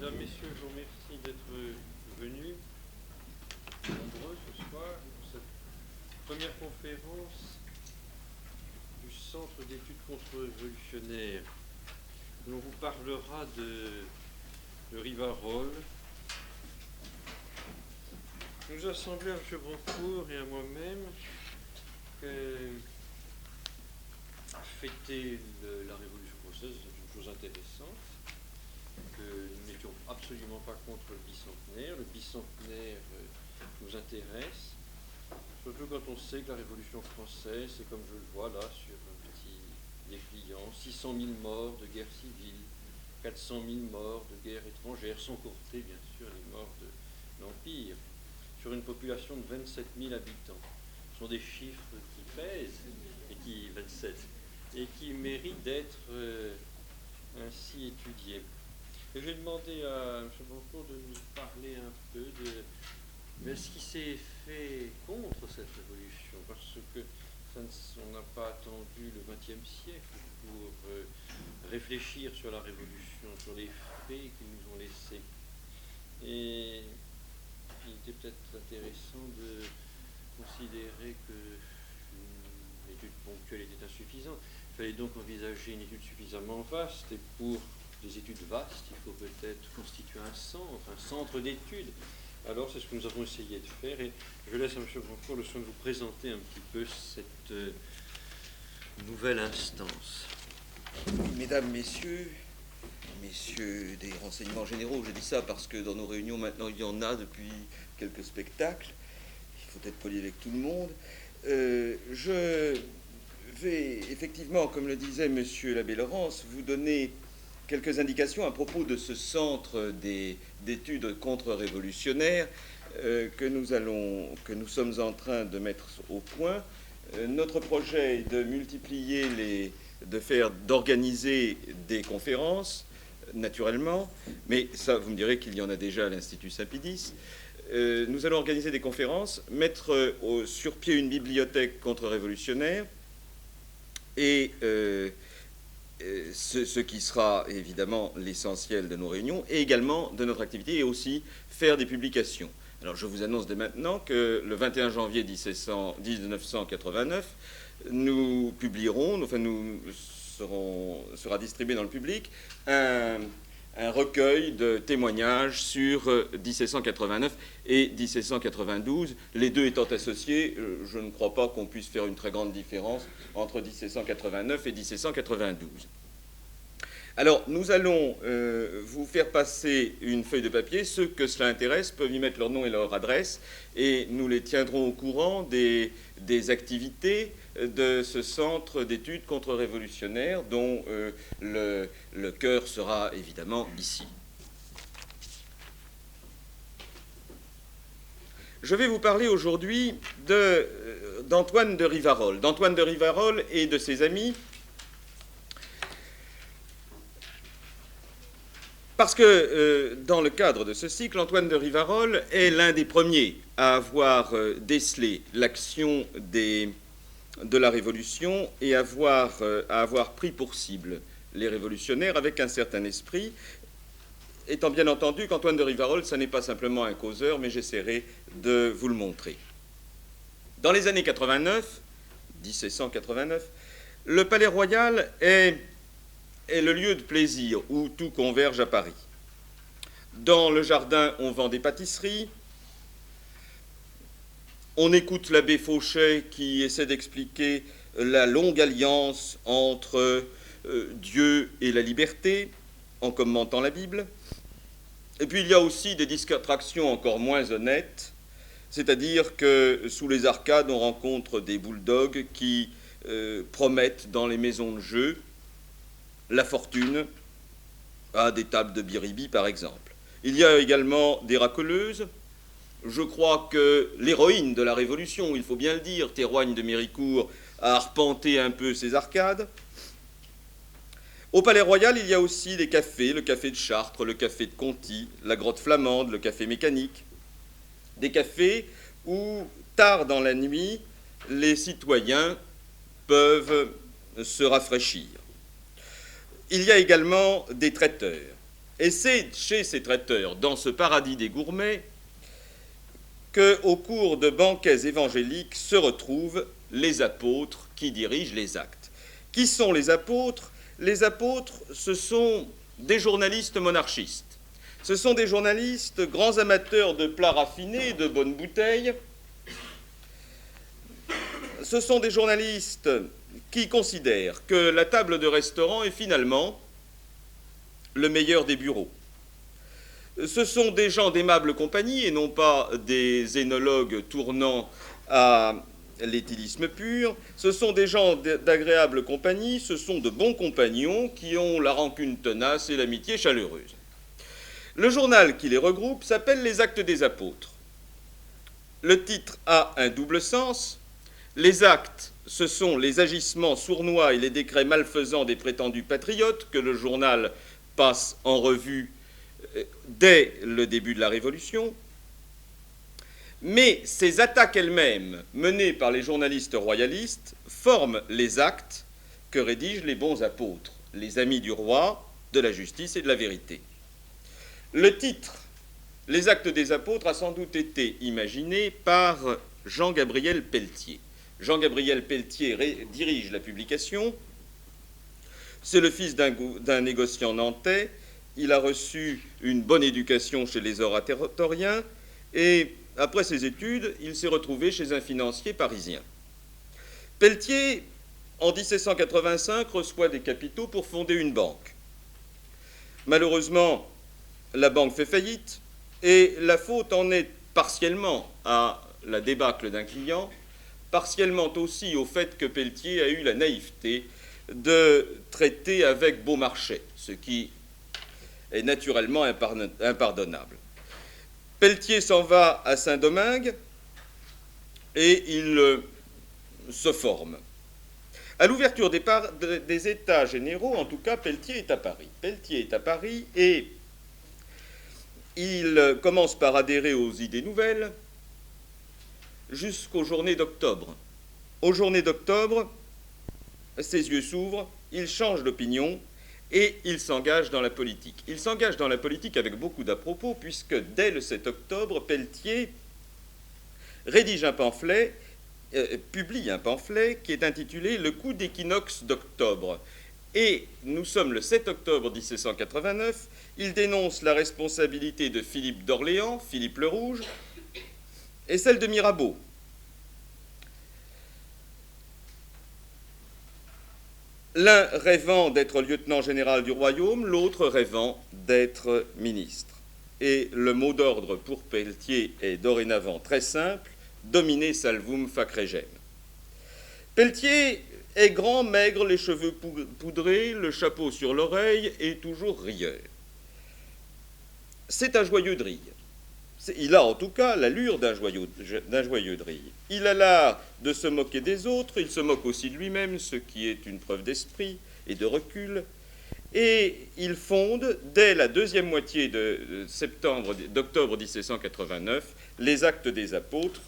Mesdames, Messieurs, je vous remercie d'être venus nombreux ce soir pour cette première conférence du Centre d'études contre-révolutionnaires. On vous parlera de Rivarol. Il nous a semblé à M. Brancourt et à moi-même que fêter la Révolution française est une chose intéressante, que nous n'étions absolument pas contre le bicentenaire. Le bicentenaire nous intéresse, surtout quand on sait que la Révolution française, c'est comme je le vois là sur un petit dépliant, 600 000 morts de guerre civile, 400 000 morts de guerre étrangère, sans compter bien sûr les morts de l'Empire, sur une population de 27 000 habitants. Ce sont des chiffres qui pèsent, et qui 27, et qui méritent d'être ainsi étudiés. Et j'ai demandé à M. Brancourt de nous parler un peu de ce qui s'est fait contre cette révolution, parce que on n'a pas attendu le XXe siècle pour réfléchir sur la révolution, sur les faits qu'ils nous ont laissés. Et il était peut-être intéressant de considérer qu'une étude ponctuelle était insuffisante. Il fallait donc envisager une étude suffisamment vaste, et pour des études vastes, il faut peut-être constituer un centre d'études. Alors c'est ce que nous avons essayé de faire, et je laisse à M. Brancourt le soin de vous présenter un petit peu cette nouvelle instance. Mesdames, Messieurs des renseignements généraux, je dis ça parce que dans nos réunions maintenant il y en a depuis quelques spectacles, il faut être poli avec tout le monde. Je vais effectivement, comme le disait M. l'abbé Laurence, vous donner quelques indications à propos de ce centre d'études contre-révolutionnaires que nous sommes en train de mettre au point. Notre projet est d'organiser des conférences, naturellement, mais ça, vous me direz qu'il y en a déjà à l'Institut Saint-Pédis. Nous allons organiser des conférences, mettre sur pied une bibliothèque contre-révolutionnaire, et ce qui sera évidemment l'essentiel de nos réunions et également de notre activité, et aussi faire des publications. Alors je vous annonce dès maintenant que le 21 janvier 1989, nous publierons, sera distribué dans le public un recueil de témoignages sur 1789 et 1792, les deux étant associés. Je ne crois pas qu'on puisse faire une très grande différence entre 1789 et 1792. Alors, nous allons vous faire passer une feuille de papier. Ceux que cela intéresse peuvent y mettre leur nom et leur adresse, et nous les tiendrons au courant des activités de ce centre d'études contre-révolutionnaires dont le cœur sera évidemment ici. Je vais vous parler aujourd'hui d'Antoine de Rivarol et de ses amis, parce que dans le cadre de ce cycle, Antoine de Rivarol est l'un des premiers à avoir décelé l'action de la Révolution et à avoir pris pour cible les révolutionnaires avec un certain esprit, étant bien entendu qu'Antoine de Rivarol, ça n'est pas simplement un causeur, mais j'essaierai de vous le montrer. Dans les années 1789, le Palais Royal est le lieu de plaisir où tout converge à Paris. Dans le jardin, on vend des pâtisseries, on écoute l'abbé Fauchet qui essaie d'expliquer la longue alliance entre Dieu et la liberté en commentant la Bible. Et puis il y a aussi des distractions encore moins honnêtes, c'est-à-dire que sous les arcades, on rencontre des bulldogs qui promettent dans les maisons de jeu la fortune à des tables de biribi, par exemple. Il y a également des racoleuses. Je crois que l'héroïne de la Révolution, il faut bien le dire, Théroigne de Méricourt, a arpenté un peu ces arcades. Au Palais Royal, il y a aussi des cafés, le café de Chartres, le café de Conty, la grotte flamande, le café mécanique. Des cafés où, tard dans la nuit, les citoyens peuvent se rafraîchir. Il y a également des traiteurs. Et c'est chez ces traiteurs, dans ce paradis des gourmets, qu'au cours de banquets évangéliques se retrouvent les apôtres qui dirigent les actes. Qui sont les apôtres? Les apôtres, ce sont des journalistes monarchistes. Ce sont des journalistes grands amateurs de plats raffinés, de bonnes bouteilles. Ce sont des journalistes qui considèrent que la table de restaurant est finalement le meilleur des bureaux. Ce sont des gens d'aimable compagnie et non pas des énologues tournant à l'éthylisme pur. Ce sont des gens d'agréable compagnie, ce sont de bons compagnons qui ont la rancune tenace et l'amitié chaleureuse. Le journal qui les regroupe s'appelle Les Actes des Apôtres. Le titre a un double sens. Les actes, ce sont les agissements sournois et les décrets malfaisants des prétendus patriotes que le journal passe en revue dès le début de la Révolution. Mais ces attaques elles-mêmes, menées par les journalistes royalistes, forment les actes que rédigent les bons apôtres, les amis du roi, de la justice et de la vérité. Le titre « Les Actes des Apôtres » a sans doute été imaginé par Jean-Gabriel Pelletier. Jean-Gabriel Pelletier dirige la publication. C'est le fils d'un négociant nantais. Il a reçu une bonne éducation chez les oratoriens et, après ses études, il s'est retrouvé chez un financier parisien. Pelletier, en 1785, reçoit des capitaux pour fonder une banque. Malheureusement, la banque fait faillite et la faute en est partiellement à la débâcle d'un client, partiellement aussi au fait que Pelletier a eu la naïveté de traiter avec Beaumarchais, ce qui est naturellement impardonnable. Pelletier s'en va à Saint-Domingue et il se forme. À l'ouverture des États généraux, en tout cas, Pelletier est à Paris. Pelletier est à Paris et il commence par adhérer aux idées nouvelles jusqu'aux journées d'octobre. Aux journées d'octobre, ses yeux s'ouvrent, il change d'opinion et il s'engage dans la politique. Il s'engage dans la politique avec beaucoup d'à-propos, puisque dès le 7 octobre, Pelletier rédige un pamphlet, publie un pamphlet qui est intitulé « Le coup d'équinoxe d'octobre ». Et nous sommes le 7 octobre 1789, il dénonce la responsabilité de Philippe d'Orléans, Philippe le Rouge, et celle de Mirabeau. L'un rêvant d'être lieutenant général du royaume, l'autre rêvant d'être ministre. Et le mot d'ordre pour Pelletier est dorénavant très simple, domine salvum fac regem. Pelletier est grand, maigre, les cheveux poudrés, le chapeau sur l'oreille et toujours rieur. C'est un joyeux drille. Il a en tout cas l'allure d'un joyeux drille. Il a l'art de se moquer des autres, il se moque aussi de lui-même, ce qui est une preuve d'esprit et de recul. Et il fonde, dès la deuxième moitié d'octobre 1789, les Actes des Apôtres.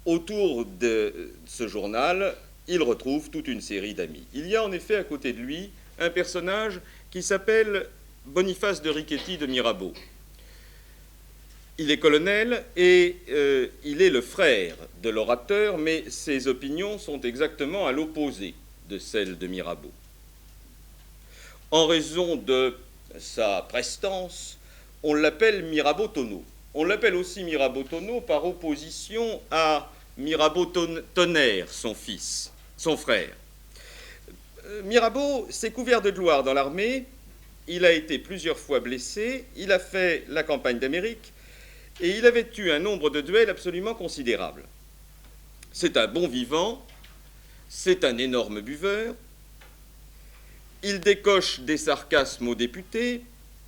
Autour de ce journal, il retrouve toute une série d'amis. Il y a en effet à côté de lui un personnage qui s'appelle Boniface de Riquetti de Mirabeau. Il est colonel et il est le frère de l'orateur, mais ses opinions sont exactement à l'opposé de celles de Mirabeau. En raison de sa prestance, on l'appelle Mirabeau-Tonneau. On l'appelle aussi Mirabeau-Tonneau par opposition à Mirabeau-Tonnerre, son fils, son frère. Mirabeau s'est couvert de gloire dans l'armée, il a été plusieurs fois blessé, il a fait la campagne d'Amérique et il avait eu un nombre de duels absolument considérable. C'est un bon vivant, c'est un énorme buveur, il décoche des sarcasmes aux députés,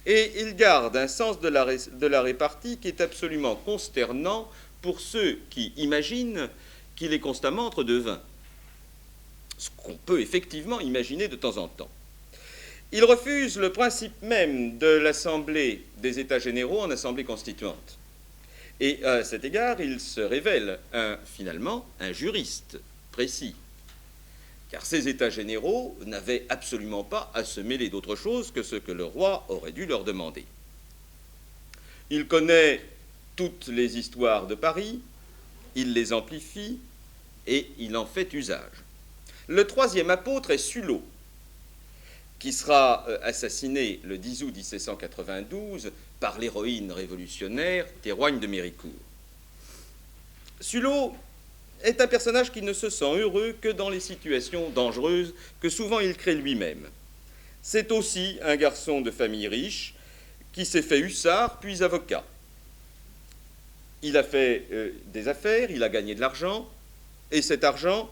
et il garde un sens de la répartie qui est absolument consternant pour ceux qui imaginent qu'il est constamment entre deux vins. Ce qu'on peut effectivement imaginer de temps en temps. Il refuse le principe même de l'Assemblée des États généraux en Assemblée constituante. Et à cet égard, il se révèle finalement un juriste précis, car ces États généraux n'avaient absolument pas à se mêler d'autre chose que ce que le roi aurait dû leur demander. Il connaît toutes les histoires de Paris, il les amplifie et il en fait usage. Le troisième apôtre est Sulot, qui sera assassiné le 10 août 1792 par l'héroïne révolutionnaire Théroigne de Méricourt. Sulot est un personnage qui ne se sent heureux que dans les situations dangereuses que souvent il crée lui-même. C'est aussi un garçon de famille riche qui s'est fait hussard puis avocat. Il a fait des affaires, il a gagné de l'argent, et cet argent,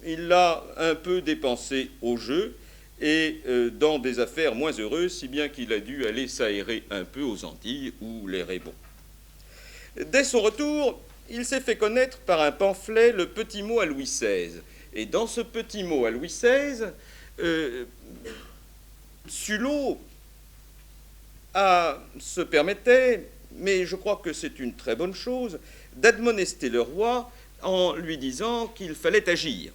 il l'a un peu dépensé au jeu et dans des affaires moins heureuses, si bien qu'il a dû aller s'aérer un peu aux Antilles où l'air est bon. Dès son retour, il s'est fait connaître par un pamphlet, le petit mot à Louis XVI. Et dans ce petit mot à Louis XVI, Sulot se permettait, mais je crois que c'est une très bonne chose, d'admonester le roi en lui disant qu'il fallait agir.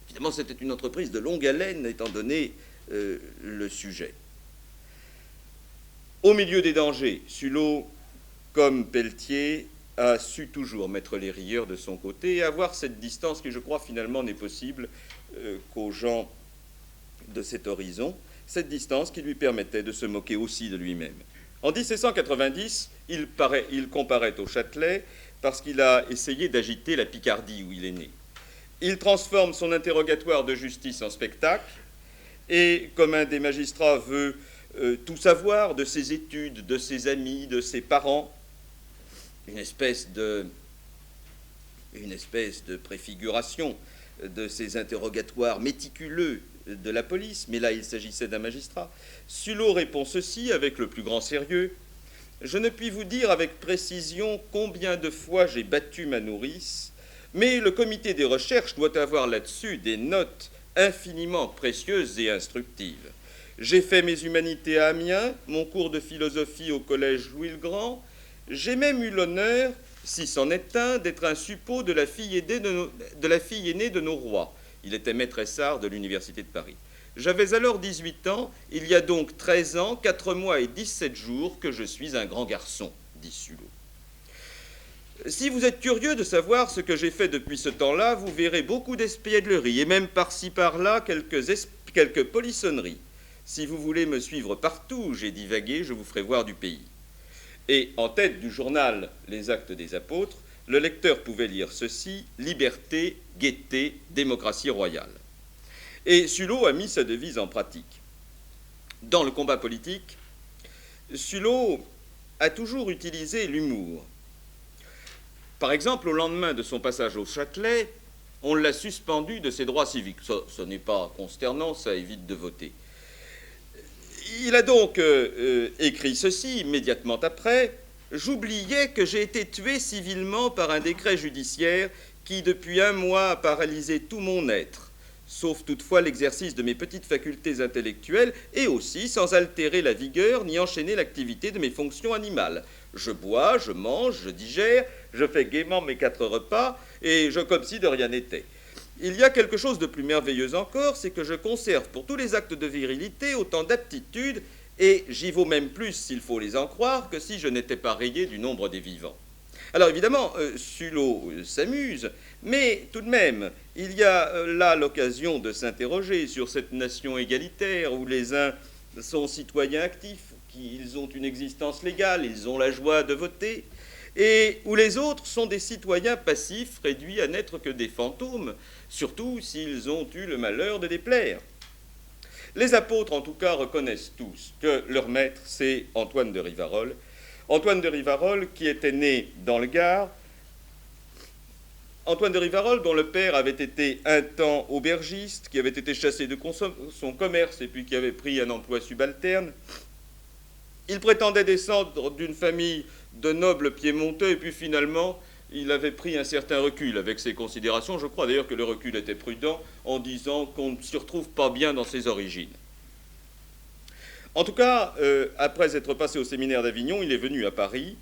Évidemment, c'était une entreprise de longue haleine, étant donné le sujet. Au milieu des dangers, Sulot, comme Pelletier, a su toujours mettre les rieurs de son côté et avoir cette distance qui, je crois, finalement n'est possible qu'aux gens de cet horizon, cette distance qui lui permettait de se moquer aussi de lui-même. En 1790, il comparaît au Châtelet parce qu'il a essayé d'agiter la Picardie où il est né. Il transforme son interrogatoire de justice en spectacle et, comme un des magistrats veut tout savoir de ses études, de ses amis, de ses parents, une espèce de préfiguration de ces interrogatoires méticuleux de la police, mais là il s'agissait d'un magistrat. Sulot répond ceci avec le plus grand sérieux: « Je ne puis vous dire avec précision combien de fois j'ai battu ma nourrice, mais le comité des recherches doit avoir là-dessus des notes infiniment précieuses et instructives. J'ai fait mes humanités à Amiens, mon cours de philosophie au collège Louis-le-Grand. J'ai même eu l'honneur, si c'en est un, d'être un suppôt de la fille aînée de nos rois. » Il était maître Essard de l'Université de Paris. « J'avais alors 18 ans, il y a donc 13 ans, 4 mois et 17 jours que je suis un grand garçon, dit Sulot. Si vous êtes curieux de savoir ce que j'ai fait depuis ce temps-là, vous verrez beaucoup d'espiègleries et même par-ci par-là quelques polissonneries. Si vous voulez me suivre partout où j'ai divagué, je vous ferai voir du pays. » Et en tête du journal Les Actes des Apôtres, le lecteur pouvait lire ceci: « Liberté, gaieté, démocratie royale ». Et Sulot a mis sa devise en pratique. Dans le combat politique, Sulot a toujours utilisé l'humour. Par exemple, au lendemain de son passage au Châtelet, on l'a suspendu de ses droits civiques. Ce n'est pas consternant, ça évite de voter. Il a donc écrit ceci immédiatement après: « J'oubliais que j'ai été tué civilement par un décret judiciaire qui, depuis 1 mois, a paralysé tout mon être, sauf toutefois l'exercice de mes petites facultés intellectuelles, et aussi sans altérer la vigueur ni enchaîner l'activité de mes fonctions animales. Je bois, je mange, je digère, je fais gaiement mes 4 repas, et je comme si de rien n'était. Il y a quelque chose de plus merveilleux encore, c'est que je conserve pour tous les actes de virilité autant d'aptitude, et j'y vaux même plus, s'il faut les en croire, que si je n'étais pas rayé du nombre des vivants. » Alors évidemment, Sulot s'amuse, mais tout de même, il y a là l'occasion de s'interroger sur cette nation égalitaire où les uns sont citoyens actifs, qu'ils ont une existence légale, ils ont la joie de voter, et où les autres sont des citoyens passifs réduits à n'être que des fantômes, surtout s'ils ont eu le malheur de déplaire. Les apôtres, en tout cas, reconnaissent tous que leur maître, c'est Antoine de Rivarol. Antoine de Rivarol, qui était né dans le Gard. Antoine de Rivarol, dont le père avait été un temps aubergiste, qui avait été chassé de son commerce et puis qui avait pris un emploi subalterne. Il prétendait descendre d'une famille de nobles piémontais, et puis finalement, il avait pris un certain recul avec ses considérations. Je crois d'ailleurs que le recul était prudent, en disant qu'on ne s'y retrouve pas bien dans ses origines. En tout cas, après être passé au séminaire d'Avignon, il est venu à Paris,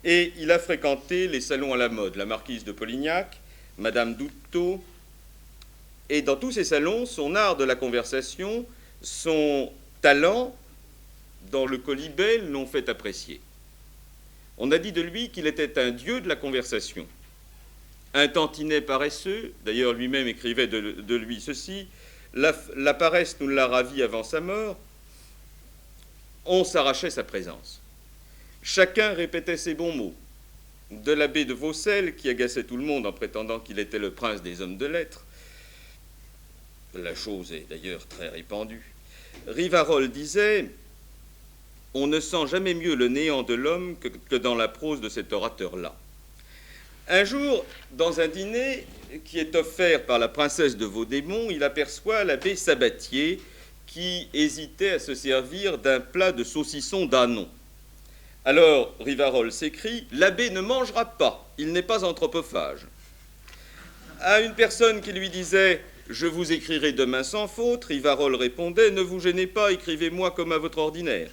et il a fréquenté les salons à la mode, la marquise de Polignac, Madame d'Houdetot, et dans tous ses salons, son art de la conversation, son talent dans le colibet l'ont fait apprécier. On a dit de lui qu'il était un dieu de la conversation. Un tantinet paresseux, d'ailleurs lui-même écrivait de lui ceci, la paresse nous l'a ravi avant sa mort, on s'arrachait sa présence. Chacun répétait ses bons mots. De l'abbé de Vaucelles, qui agaçait tout le monde en prétendant qu'il était le prince des hommes de lettres, la chose est d'ailleurs très répandue. Rivarol disait « On ne sent jamais mieux le néant de l'homme que dans la prose de cet orateur-là. » Un jour, dans un dîner qui est offert par la princesse de Vaudémont, il aperçoit l'abbé Sabatier qui hésitait à se servir d'un plat de saucisson d'ânon. Alors Rivarol s'écrie « L'abbé ne mangera pas, il n'est pas anthropophage. » À une personne qui lui disait « Je vous écrirai demain sans faute », Rivarol répondait « Ne vous gênez pas, écrivez-moi comme à votre ordinaire. »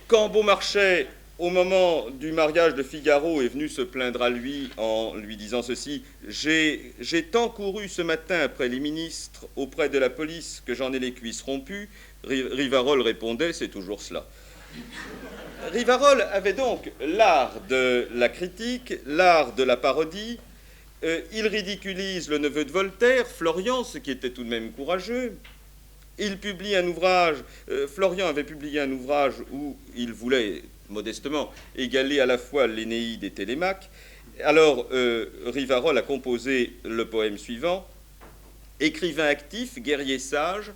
Quand Beaumarchais, au moment du mariage de Figaro, est venu se plaindre à lui en lui disant ceci « J'ai tant couru ce matin après les ministres, auprès de la police, que j'en ai les cuisses rompues », Rivarol répondait « C'est toujours cela ». Rivarol avait donc l'art de la critique, l'art de la parodie. Il ridiculise le neveu de Voltaire, Florian, ce qui était tout de même courageux. Il publie un ouvrage, Florian avait publié un ouvrage où il voulait, modestement, égaler à la fois l'Énéide et Télémaque. Alors, Rivarol a composé le poème suivant. Écrivain actif, guerrier sage,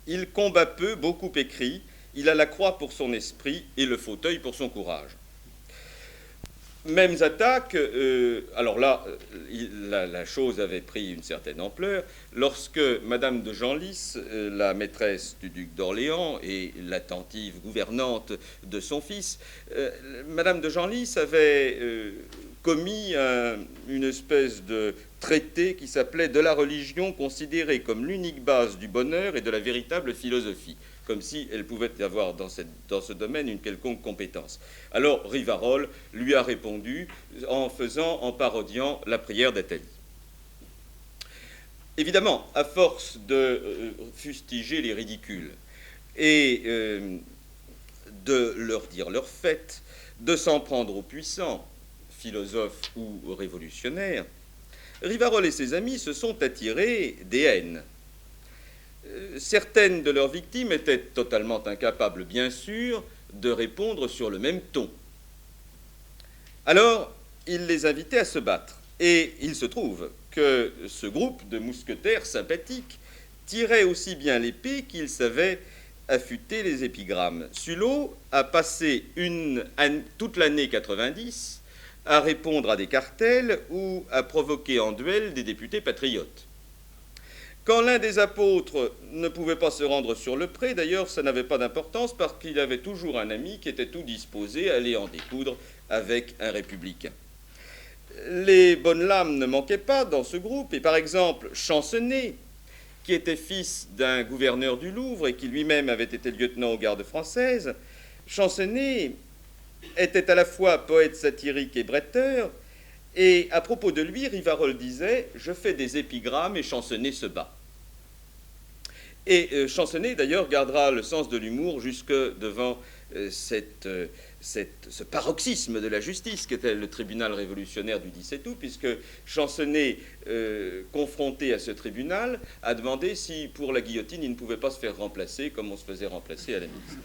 il combat peu, beaucoup écrit. Il a la croix pour son esprit et le fauteuil pour son courage. Mêmes attaques, alors là, la chose avait pris une certaine ampleur, lorsque Madame de Genlis, la maîtresse du duc d'Orléans et l'attentive gouvernante de son fils, Madame de Genlis avait commis une espèce de traité qui s'appelait « De la religion considérée comme l'unique base du bonheur et de la véritable philosophie », comme si elle pouvait y avoir dans ce domaine une quelconque compétence. Alors Rivarol lui a répondu en parodiant la prière d'Athalie. Évidemment, à force de fustiger les ridicules et de leur dire leur fait, de s'en prendre aux puissants, philosophes ou révolutionnaires, Rivarol et ses amis se sont attirés des haines. Certaines de leurs victimes étaient totalement incapables, bien sûr, de répondre sur le même ton. Alors, il les invitait à se battre. Et il se trouve que ce groupe de mousquetaires sympathiques tirait aussi bien l'épée qu'il savait affûter les épigrammes. Sulot a passé toute l'année 90 à répondre à des cartels ou à provoquer en duel des députés patriotes. Quand l'un des apôtres ne pouvait pas se rendre sur le pré, d'ailleurs, ça n'avait pas d'importance parce qu'il avait toujours un ami qui était tout disposé à aller en découdre avec un républicain. Les bonnes lames ne manquaient pas dans ce groupe, et par exemple, Champcenetz, qui était fils d'un gouverneur du Louvre et qui lui-même avait été lieutenant aux gardes françaises, Champcenetz était à la fois poète satirique et bretteur, et à propos de lui, Rivarol disait « Je fais des épigrammes et Champcenetz se bat ». Et Champcenetz, d'ailleurs, gardera le sens de l'humour jusque devant ce paroxysme de la justice qu'était le tribunal révolutionnaire du 17 août, puisque Champcenetz, confronté à ce tribunal, a demandé si, pour la guillotine, il ne pouvait pas se faire remplacer comme on se faisait remplacer à la milice.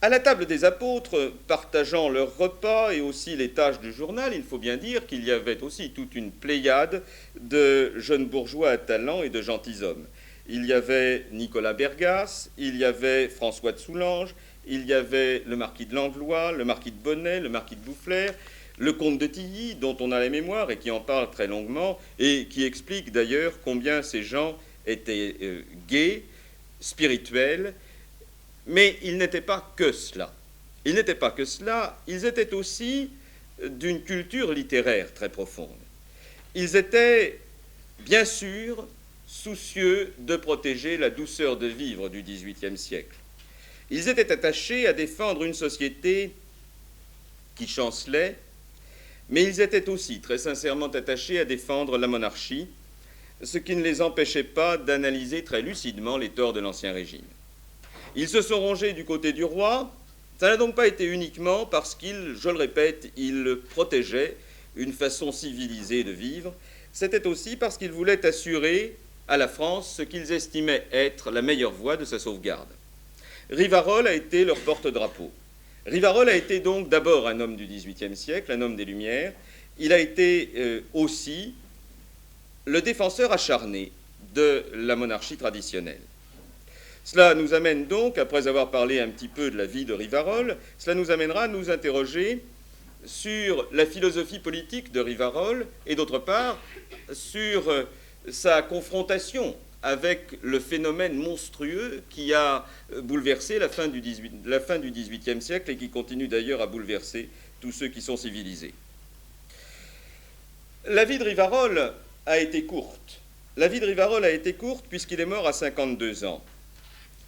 À la table des apôtres, partageant leurs repas et aussi les tâches du journal, il faut bien dire qu'il y avait aussi toute une pléiade de jeunes bourgeois à talent et de gentilshommes. Il y avait Nicolas Bergas, il y avait François de Soulanges, il y avait le marquis de Langlois, le marquis de Bonnet, le marquis de Boufflers, le comte de Tilly, dont on a la mémoire et qui en parle très longuement, et qui explique d'ailleurs combien ces gens étaient gais, spirituels. Mais ils n'étaient pas que cela. Ils n'étaient pas que cela, ils étaient aussi d'une culture littéraire très profonde. Ils étaient, bien sûr, soucieux de protéger la douceur de vivre du XVIIIe siècle. Ils étaient attachés à défendre une société qui chancelait, mais ils étaient aussi très sincèrement attachés à défendre la monarchie, ce qui ne les empêchait pas d'analyser très lucidement les torts de l'Ancien Régime. Ils se sont rangés du côté du roi. Ça n'a donc pas été uniquement parce qu'ils, je le répète, ils protégeaient une façon civilisée de vivre, c'était aussi parce qu'ils voulaient assurer à la France ce qu'ils estimaient être la meilleure voie de sa sauvegarde. Rivarol a été leur porte-drapeau. Rivarol a été donc d'abord un homme du XVIIIe siècle, un homme des Lumières. Il a été aussi le défenseur acharné de la monarchie traditionnelle. Cela nous amène donc, après avoir parlé un petit peu de la vie de Rivarol, cela nous amènera à nous interroger sur la philosophie politique de Rivarol et d'autre part sur sa confrontation avec le phénomène monstrueux qui a bouleversé la fin du XVIIIe siècle et qui continue d'ailleurs à bouleverser tous ceux qui sont civilisés. La vie de Rivarol a été courte. La vie de Rivarol a été courte puisqu'il est mort à 52 ans.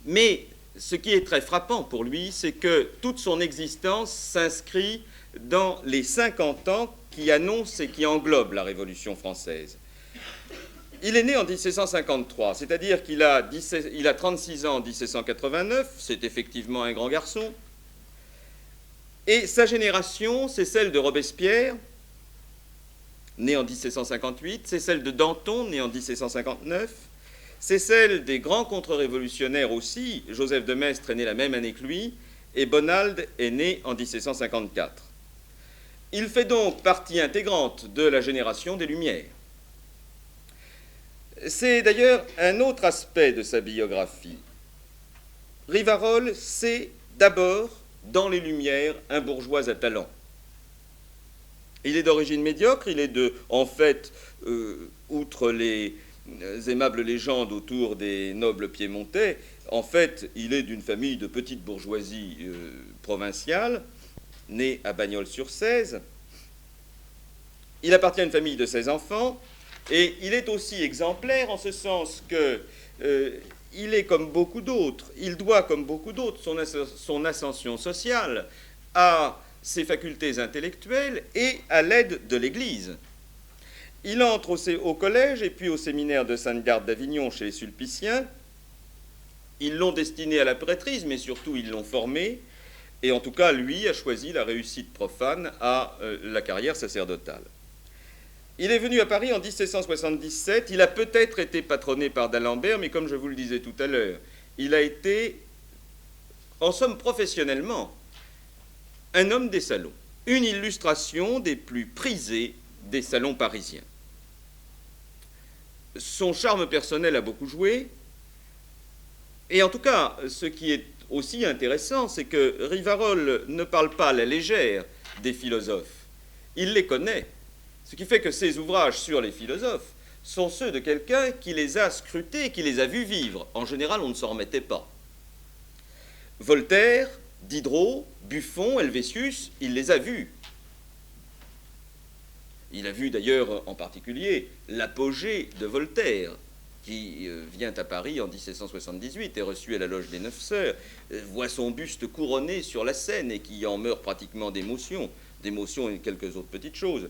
Mais ce qui est très frappant pour lui, c'est que toute son existence s'inscrit dans les 50 ans qui annoncent et qui englobent la Révolution française. Il est né en 1753, c'est-à-dire qu'il a 36 ans en 1789, c'est effectivement un grand garçon, et sa génération, c'est celle de Robespierre, né en 1758, c'est celle de Danton, né en 1759, c'est celle des grands contre-révolutionnaires aussi. Joseph de Maistre est né la même année que lui, et Bonald est né en 1754. Il fait donc partie intégrante de la génération des Lumières. C'est d'ailleurs un autre aspect de sa biographie. Rivarol, c'est d'abord, dans les Lumières, un bourgeois à talent. Il est d'origine médiocre, il est outre les aimables légendes autour des nobles piémontais, en fait, il est d'une famille de petite bourgeoisie provinciale, né à Bagnols-sur-Cèze. Il appartient à une famille de 16 enfants, et il est aussi exemplaire en ce sens que il est comme beaucoup d'autres, il doit comme beaucoup d'autres son ascension sociale à ses facultés intellectuelles et à l'aide de l'Église. Il entre au collège et puis au séminaire de Sainte-Garde d'Avignon chez les Sulpiciens. Ils l'ont destiné à la prêtrise, mais surtout ils l'ont formé. Et en tout cas, lui a choisi la réussite profane à la carrière sacerdotale. Il est venu à Paris en 1777. Il a peut-être été patronné par d'Alembert, mais comme je vous le disais tout à l'heure, il a été, en somme professionnellement, un homme des salons. Une illustration des plus prisées des salons parisiens. Son charme personnel a beaucoup joué. Et en tout cas, ce qui est aussi intéressant, c'est que Rivarol ne parle pas à la légère des philosophes. Il les connaît. Ce qui fait que ses ouvrages sur les philosophes sont ceux de quelqu'un qui les a scrutés, qui les a vus vivre. En général, on ne s'en remettait pas. Voltaire, Diderot, Buffon, Helvétius, il les a vus. Il a vu d'ailleurs en particulier l'apogée de Voltaire, qui vient à Paris en 1778, est reçu à la loge des Neuf Sœurs, voit son buste couronné sur la scène et qui en meurt pratiquement d'émotion et quelques autres petites choses.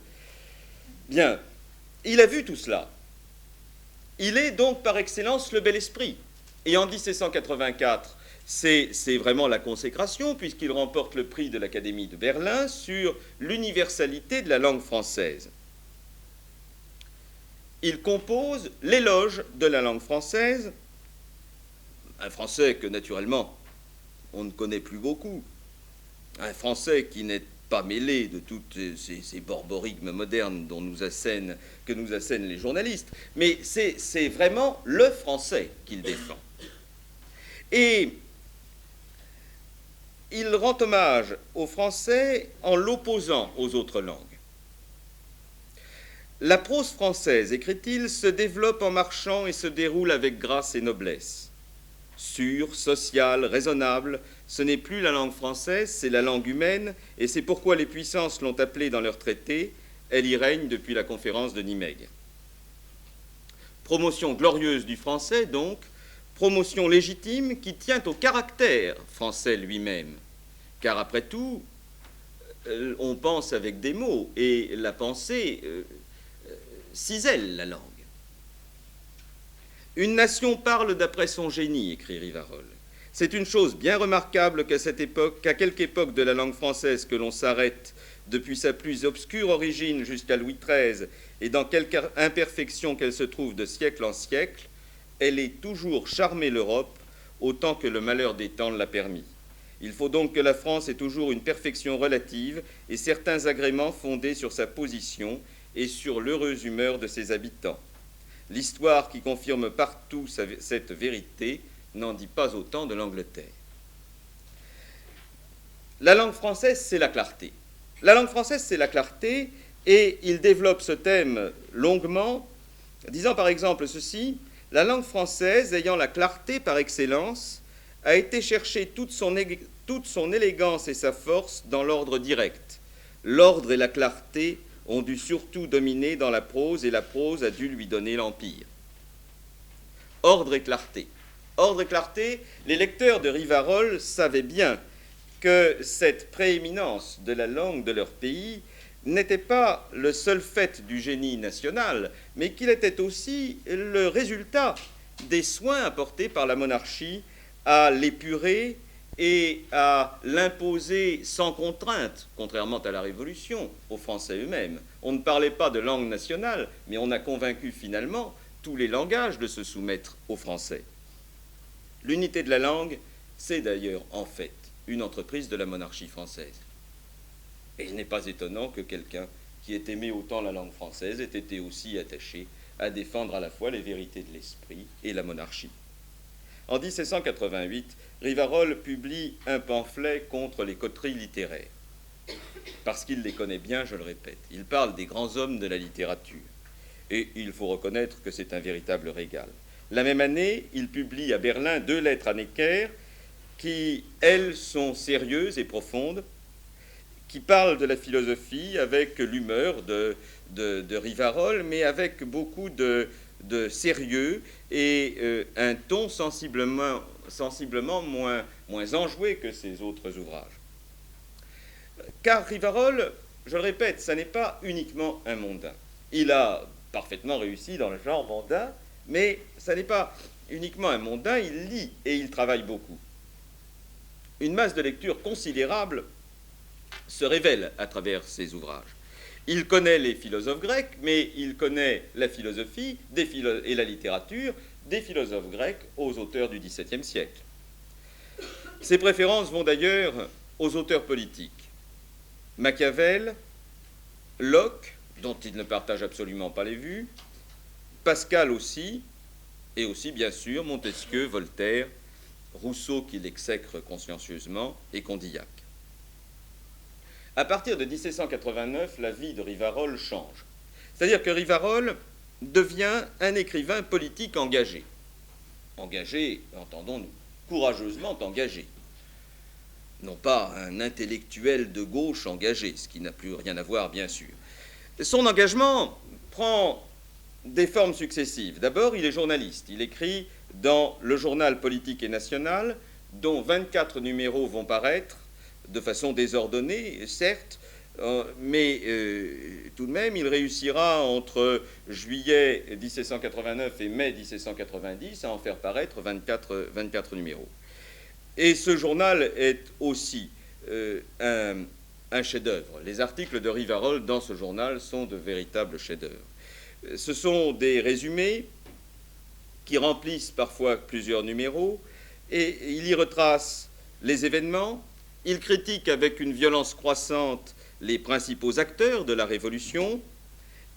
Bien, il a vu tout cela. Il est donc par excellence le bel esprit. Et en 1784, c'est vraiment la consécration, puisqu'il remporte le prix de l'Académie de Berlin sur l'universalité de la langue française. Il compose l'éloge de la langue française, un français que naturellement on ne connaît plus beaucoup, un français qui n'est pas mêlé de toutes ces borborigmes modernes que nous assènent les journalistes, mais c'est vraiment le français qu'il défend. Et il rend hommage au français en l'opposant aux autres langues. La prose française, écrit-il, se développe en marchant et se déroule avec grâce et noblesse. Sûre, sociale, raisonnable, ce n'est plus la langue française, c'est la langue humaine, et c'est pourquoi les puissances l'ont appelée dans leurs traités. Elle y règne depuis la conférence de Nimègue. Promotion glorieuse du français, donc, promotion légitime qui tient au caractère français lui-même. Car après tout, on pense avec des mots, et la pensée cisèle la langue. Une nation parle d'après son génie, écrit Rivarol. C'est une chose bien remarquable qu'à quelque époque de la langue française que l'on s'arrête depuis sa plus obscure origine jusqu'à Louis XIII, et dans quelque imperfection qu'elle se trouve de siècle en siècle, elle ait toujours charmé l'Europe autant que le malheur des temps l'a permis. Il faut donc que la France ait toujours une perfection relative et certains agréments fondés sur sa position et sur l'heureuse humeur de ses habitants. L'histoire qui confirme partout cette vérité n'en dit pas autant de l'Angleterre. La langue française, c'est la clarté. La langue française, c'est la clarté, et il développe ce thème longuement, disant par exemple ceci: la langue française, ayant la clarté par excellence, a été chercher toute son élégance et sa force dans l'ordre direct. L'ordre et la clarté ont dû surtout dominer dans la prose, et la prose a dû lui donner l'empire. Ordre et clarté. Ordre et clarté, les lecteurs de Rivarol savaient bien que cette prééminence de la langue de leur pays n'était pas le seul fait du génie national, mais qu'il était aussi le résultat des soins apportés par la monarchie à l'épurer et à l'imposer sans contrainte, contrairement à la Révolution, aux Français eux-mêmes. On ne parlait pas de langue nationale, mais on a convaincu finalement tous les langages de se soumettre aux Français. L'unité de la langue, c'est d'ailleurs en fait une entreprise de la monarchie française. Et il n'est pas étonnant que quelqu'un qui ait aimé autant la langue française ait été aussi attaché à défendre à la fois les vérités de l'esprit et la monarchie. En 1788, Rivarol publie un pamphlet contre les coteries littéraires. Parce qu'il les connaît bien, je le répète. Il parle des grands hommes de la littérature. Et il faut reconnaître que c'est un véritable régal. La même année, il publie à Berlin 2 lettres à Necker qui, elles, sont sérieuses et profondes, qui parlent de la philosophie avec l'humeur de Rivarol, mais avec beaucoup de sérieux et un ton sensiblement moins enjoué que ses autres ouvrages. Car Rivarol, je le répète, ça n'est pas uniquement un mondain. Il a parfaitement réussi dans le genre mondain, mais ça n'est pas uniquement un mondain, il lit et il travaille beaucoup. Une masse de lecture considérable se révèle à travers ses ouvrages. Il connaît les philosophes grecs, mais il connaît la philosophie et la littérature des philosophes grecs aux auteurs du XVIIe siècle. Ses préférences vont d'ailleurs aux auteurs politiques. Machiavel, Locke, dont il ne partage absolument pas les vues, Pascal aussi, et aussi bien sûr Montesquieu, Voltaire, Rousseau qu'il exècre consciencieusement, et Condillac. À partir de 1789, la vie de Rivarol change. C'est-à-dire que Rivarol devient un écrivain politique engagé. Engagé, entendons-nous, courageusement engagé. Non pas un intellectuel de gauche engagé, ce qui n'a plus rien à voir, bien sûr. Son engagement prend des formes successives. D'abord, il est journaliste. Il écrit dans le journal Politique et National, dont 24 numéros vont paraître de façon désordonnée, certes, mais tout de même, il réussira entre juillet 1789 et mai 1790 à en faire paraître 24 numéros. Et ce journal est aussi un chef-d'œuvre. Les articles de Rivarol dans ce journal sont de véritables chefs-d'œuvre. Ce sont des résumés qui remplissent parfois plusieurs numéros, et il y retrace les événements. Il critique avec une violence croissante les principaux acteurs de la Révolution.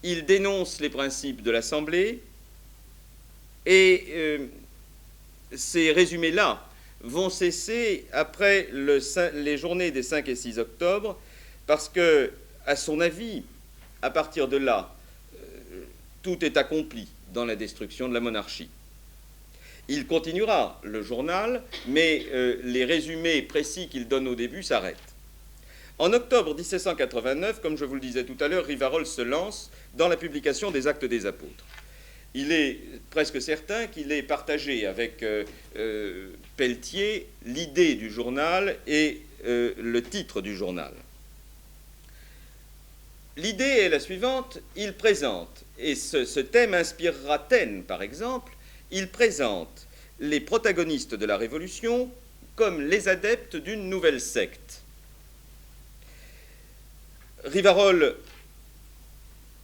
Il dénonce les principes de l'Assemblée. Et ces résumés-là vont cesser après les journées des 5 et 6 octobre, parce que, à son avis, à partir de là, tout est accompli dans la destruction de la monarchie. Il continuera le journal, mais les résumés précis qu'il donne au début s'arrêtent. En octobre 1789, comme je vous le disais tout à l'heure, Rivarol se lance dans la publication des Actes des Apôtres. Il est presque certain qu'il ait partagé avec Pelletier l'idée du journal et le titre du journal. L'idée est la suivante, il présente, et ce thème inspirera Taine par exemple, il présente les protagonistes de la Révolution comme les adeptes d'une nouvelle secte. Rivarol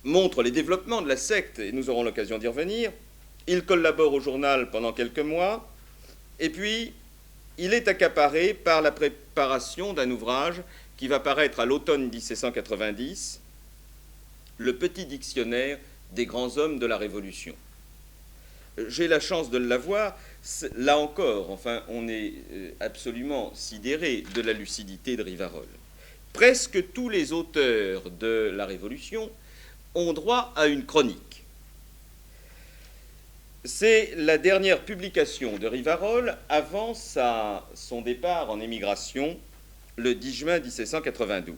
montre les développements de la secte, et nous aurons l'occasion d'y revenir. Il collabore au journal pendant quelques mois, et puis il est accaparé par la préparation d'un ouvrage qui va paraître à l'automne 1790, le Petit Dictionnaire des grands hommes de la Révolution. J'ai la chance de l'avoir. Là encore, enfin, on est absolument sidéré de la lucidité de Rivarol. Presque tous les auteurs de la Révolution ont droit à une chronique. C'est la dernière publication de Rivarol avant son départ en émigration le 10 juin 1792.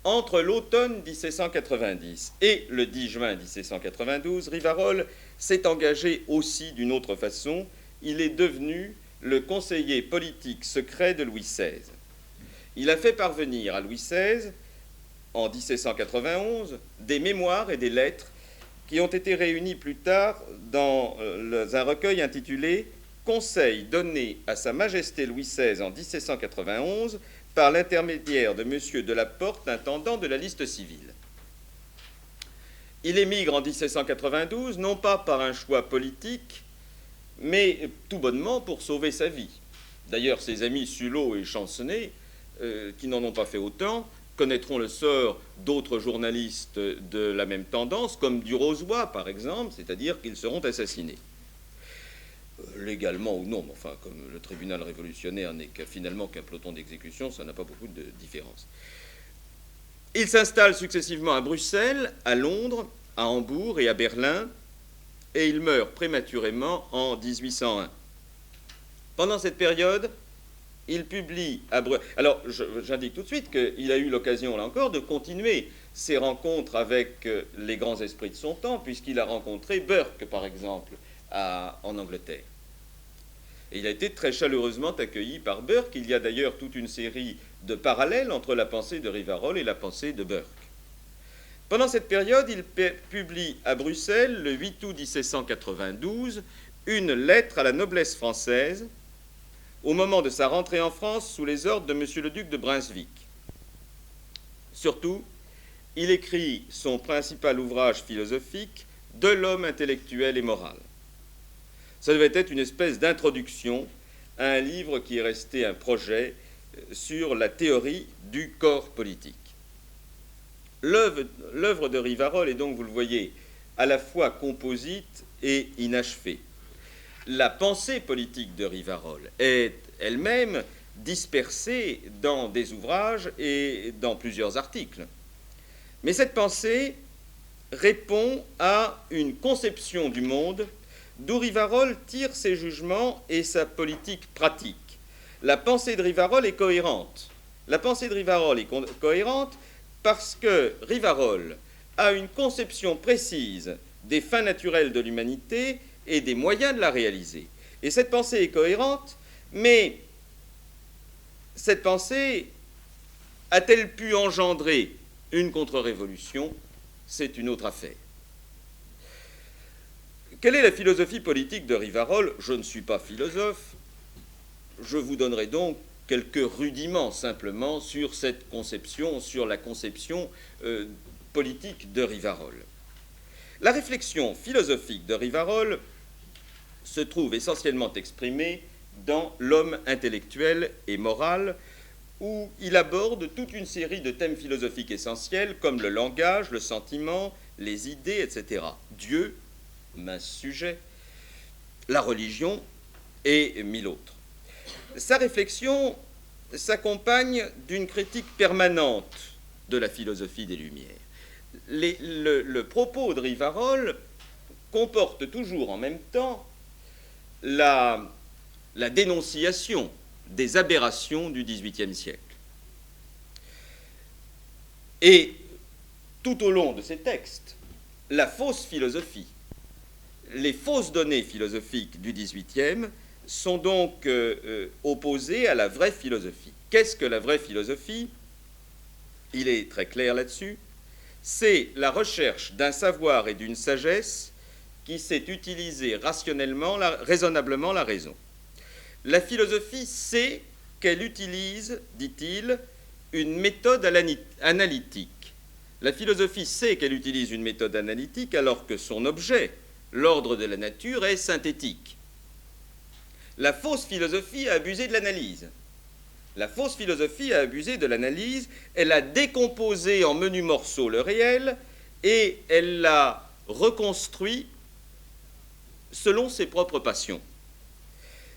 Entre l'automne 1790 et le 10 juin 1792, Rivarol s'est engagé aussi d'une autre façon. Il est devenu le conseiller politique secret de Louis XVI. Il a fait parvenir à Louis XVI, en 1791, des mémoires et des lettres qui ont été réunies plus tard dans un recueil intitulé « Conseil donné à Sa Majesté Louis XVI en 1791 par l'intermédiaire de M. de la Porte, intendant de la liste civile ». Il émigre en 1792, non pas par un choix politique, mais tout bonnement pour sauver sa vie. D'ailleurs, ses amis Sullot et Champcenetz, qui n'en ont pas fait autant, connaîtront le sort d'autres journalistes de la même tendance, comme du Rozoy, par exemple, c'est-à-dire qu'ils seront assassinés. Légalement ou non, mais enfin, comme le tribunal révolutionnaire n'est finalement qu'un peloton d'exécution, ça n'a pas beaucoup de différence. Il s'installe successivement à Bruxelles, à Londres, à Hambourg et à Berlin, et il meurt prématurément en 1801. Pendant cette période, il publie à Bruxelles. Alors, j'indique tout de suite qu'il a eu l'occasion, là encore, de continuer ses rencontres avec les grands esprits de son temps, puisqu'il a rencontré Burke, par exemple, en Angleterre. Et il a été très chaleureusement accueilli par Burke. Il y a d'ailleurs toute une série de parallèles entre la pensée de Rivarol et la pensée de Burke. Pendant cette période, il publie à Bruxelles, le 8 août 1792, une lettre à la noblesse française au moment de sa rentrée en France sous les ordres de M. le duc de Brunswick. Surtout, il écrit son principal ouvrage philosophique, De l'homme intellectuel et moral. Ça devait être une espèce d'introduction à un livre qui est resté un projet sur la théorie du corps politique. L'œuvre de Rivarol est donc, vous le voyez, à la fois composite et inachevée. La pensée politique de Rivarol est elle-même dispersée dans des ouvrages et dans plusieurs articles. Mais cette pensée répond à une conception du monde d'où Rivarol tire ses jugements et sa politique pratique. La pensée de Rivarol est cohérente. La pensée de Rivarol est cohérente parce que Rivarol a une conception précise des fins naturelles de l'humanité et des moyens de la réaliser. Et cette pensée est cohérente, mais cette pensée a-t-elle pu engendrer une contre-révolution? C'est une autre affaire. Quelle est la philosophie politique de Rivarol? Je ne suis pas philosophe. Je vous donnerai donc quelques rudiments simplement sur cette conception, sur la conception politique de Rivarol. La réflexion philosophique de Rivarol se trouve essentiellement exprimée dans L'homme intellectuel et moral, où il aborde toute une série de thèmes philosophiques essentiels comme le langage, le sentiment, les idées, etc. Dieu, mince sujet, la religion et mille autres. Sa réflexion s'accompagne d'une critique permanente de la philosophie des Lumières. Le propos de Rivarol comporte toujours en même temps la dénonciation des aberrations du XVIIIe siècle. Et tout au long de ces textes, la fausse philosophie, les fausses données philosophiques du XVIIIe sont donc opposées à la vraie philosophie. Qu'est-ce que la vraie philosophie? il est très clair là-dessus, c'est la recherche d'un savoir et d'une sagesse qui sait utiliser raisonnablement la raison. La philosophie sait qu'elle utilise, dit-il, une méthode analytique. La philosophie sait qu'elle utilise une méthode analytique alors que son objet, l'ordre de la nature, est synthétique. La fausse philosophie a abusé de l'analyse. La fausse philosophie a abusé de l'analyse, elle a décomposé en menus morceaux le réel et elle l'a reconstruit selon ses propres passions.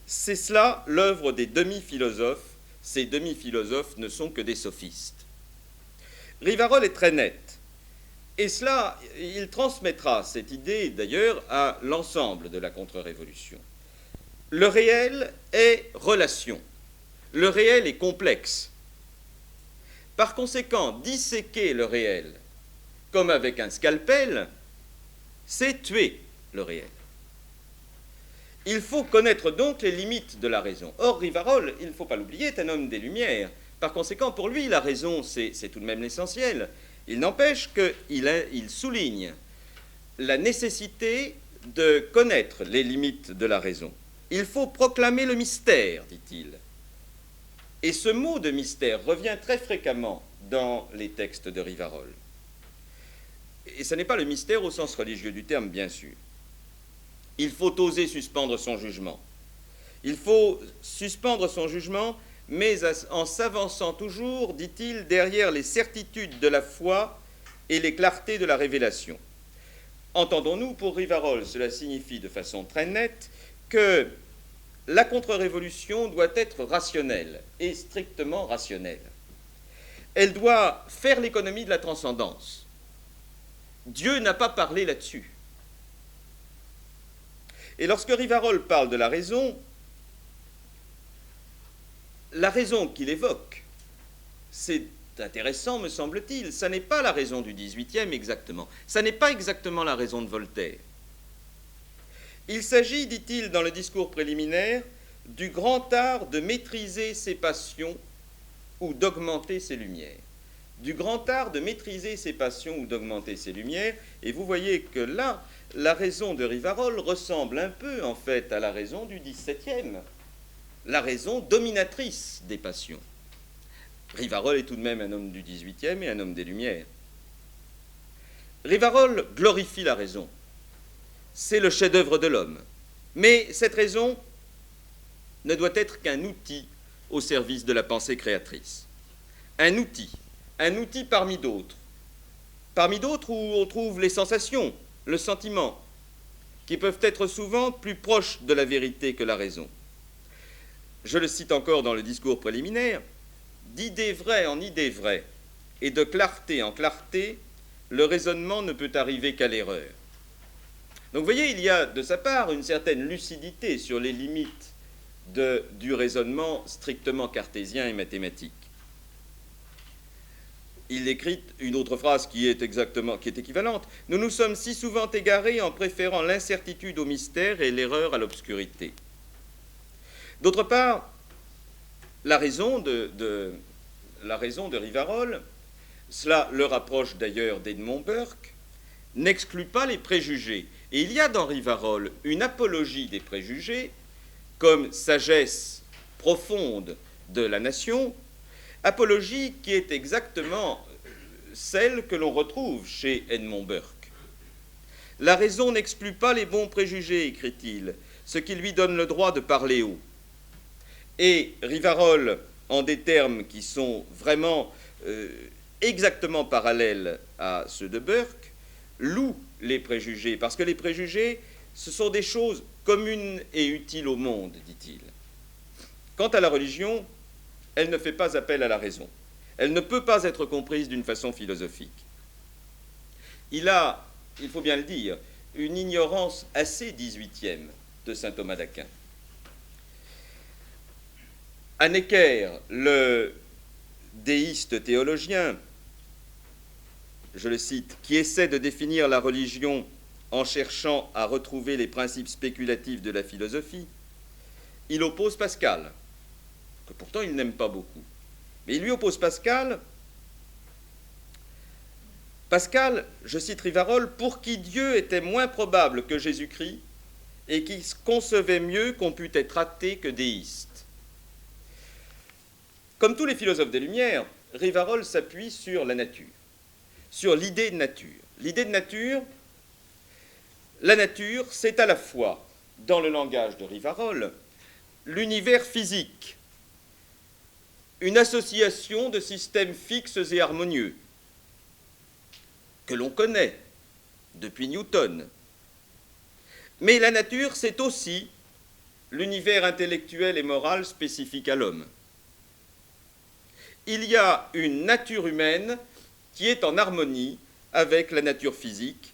C'est cela l'œuvre des demi-philosophes. Ces demi-philosophes ne sont que des sophistes. Rivarol est très net. Et cela, il transmettra cette idée d'ailleurs à l'ensemble de la contre-révolution. Le réel est relation. Le réel est complexe. Par conséquent, disséquer le réel, comme avec un scalpel, c'est tuer le réel. Il faut connaître donc les limites de la raison. Or, Rivarol, il ne faut pas l'oublier, est un homme des Lumières. Par conséquent, pour lui, la raison, c'est tout de même l'essentiel. Il n'empêche qu'il souligne la nécessité de connaître les limites de la raison. Il faut proclamer le mystère, dit-il. Et ce mot de mystère revient très fréquemment dans les textes de Rivarol. Et ce n'est pas le mystère au sens religieux du terme, bien sûr. Il faut oser suspendre son jugement. Il faut suspendre son jugement, mais en s'avançant toujours, dit-il, derrière les certitudes de la foi et les clartés de la révélation. Entendons-nous, pour Rivarol, cela signifie de façon très nette que la contre-révolution doit être rationnelle et strictement rationnelle. Elle doit faire l'économie de la transcendance. Dieu n'a pas parlé là-dessus. Et lorsque Rivarol parle de la raison qu'il évoque, c'est intéressant, me semble-t-il, ça n'est pas la raison du XVIIIe exactement, ça n'est pas exactement la raison de Voltaire. Il s'agit, dit-il dans le discours préliminaire, du grand art de maîtriser ses passions ou d'augmenter ses lumières. Du grand art de maîtriser ses passions ou d'augmenter ses lumières, et vous voyez que là, la raison de Rivarol ressemble un peu, en fait, à la raison du XVIIe, la raison dominatrice des passions. Rivarol est tout de même un homme du XVIIIe et un homme des Lumières. Rivarol glorifie la raison. C'est le chef-d'œuvre de l'homme. Mais cette raison ne doit être qu'un outil au service de la pensée créatrice. Un outil parmi d'autres. Parmi d'autres où on trouve les sensations, le sentiment, qui peuvent être souvent plus proches de la vérité que la raison. Je le cite encore dans le discours préliminaire, d'idée vraie en idée vraie et de clarté en clarté, le raisonnement ne peut arriver qu'à l'erreur. Donc vous voyez, il y a de sa part une certaine lucidité sur les limites du raisonnement strictement cartésien et mathématique. Il écrit une autre phrase qui est équivalente. « Nous nous sommes si souvent égarés en préférant l'incertitude au mystère et l'erreur à l'obscurité. » D'autre part, la raison de Rivarol, cela le rapproche d'ailleurs d'Edmond Burke, n'exclut pas les préjugés. Et il y a dans Rivarol une apologie des préjugés comme sagesse profonde de la nation, apologie qui est exactement celle que l'on retrouve chez Edmond Burke. La raison n'exclut pas les bons préjugés, écrit-il, ce qui lui donne le droit de parler haut. Et Rivarol, en des termes qui sont vraiment exactement parallèles à ceux de Burke, loue les préjugés, parce que les préjugés, ce sont des choses communes et utiles au monde, dit-il. Quant à la religion, elle ne fait pas appel à la raison. Elle ne peut pas être comprise d'une façon philosophique. Il a, il faut bien le dire, une ignorance assez 18e de saint Thomas d'Aquin. Hanecker, le déiste théologien, je le cite, qui essaie de définir la religion en cherchant à retrouver les principes spéculatifs de la philosophie, il oppose Pascal, que pourtant il n'aime pas beaucoup. Mais il lui oppose Pascal Pascal, je cite Rivarol, pour qui Dieu était moins probable que Jésus-Christ et qui concevait mieux qu'on pût être athée que déiste. Comme tous les philosophes des Lumières, Rivarol s'appuie sur la nature, sur l'idée de nature. L'idée de nature, la nature, c'est à la fois, dans le langage de Rivarol, l'univers physique, une association de systèmes fixes et harmonieux, que l'on connaît depuis Newton. Mais la nature, c'est aussi l'univers intellectuel et moral spécifique à l'homme. Il y a une nature humaine qui est en harmonie avec la nature physique,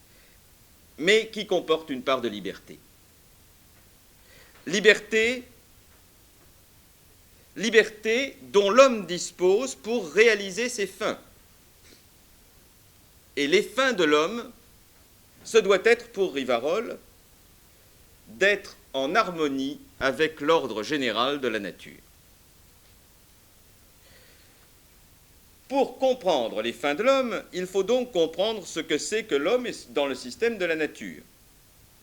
mais qui comporte une part de liberté. Liberté dont l'homme dispose pour réaliser ses fins. Et les fins de l'homme, ce doit être pour Rivarol d'être en harmonie avec l'ordre général de la nature. Pour comprendre les fins de l'homme, il faut donc comprendre ce que c'est que l'homme dans le système de la nature.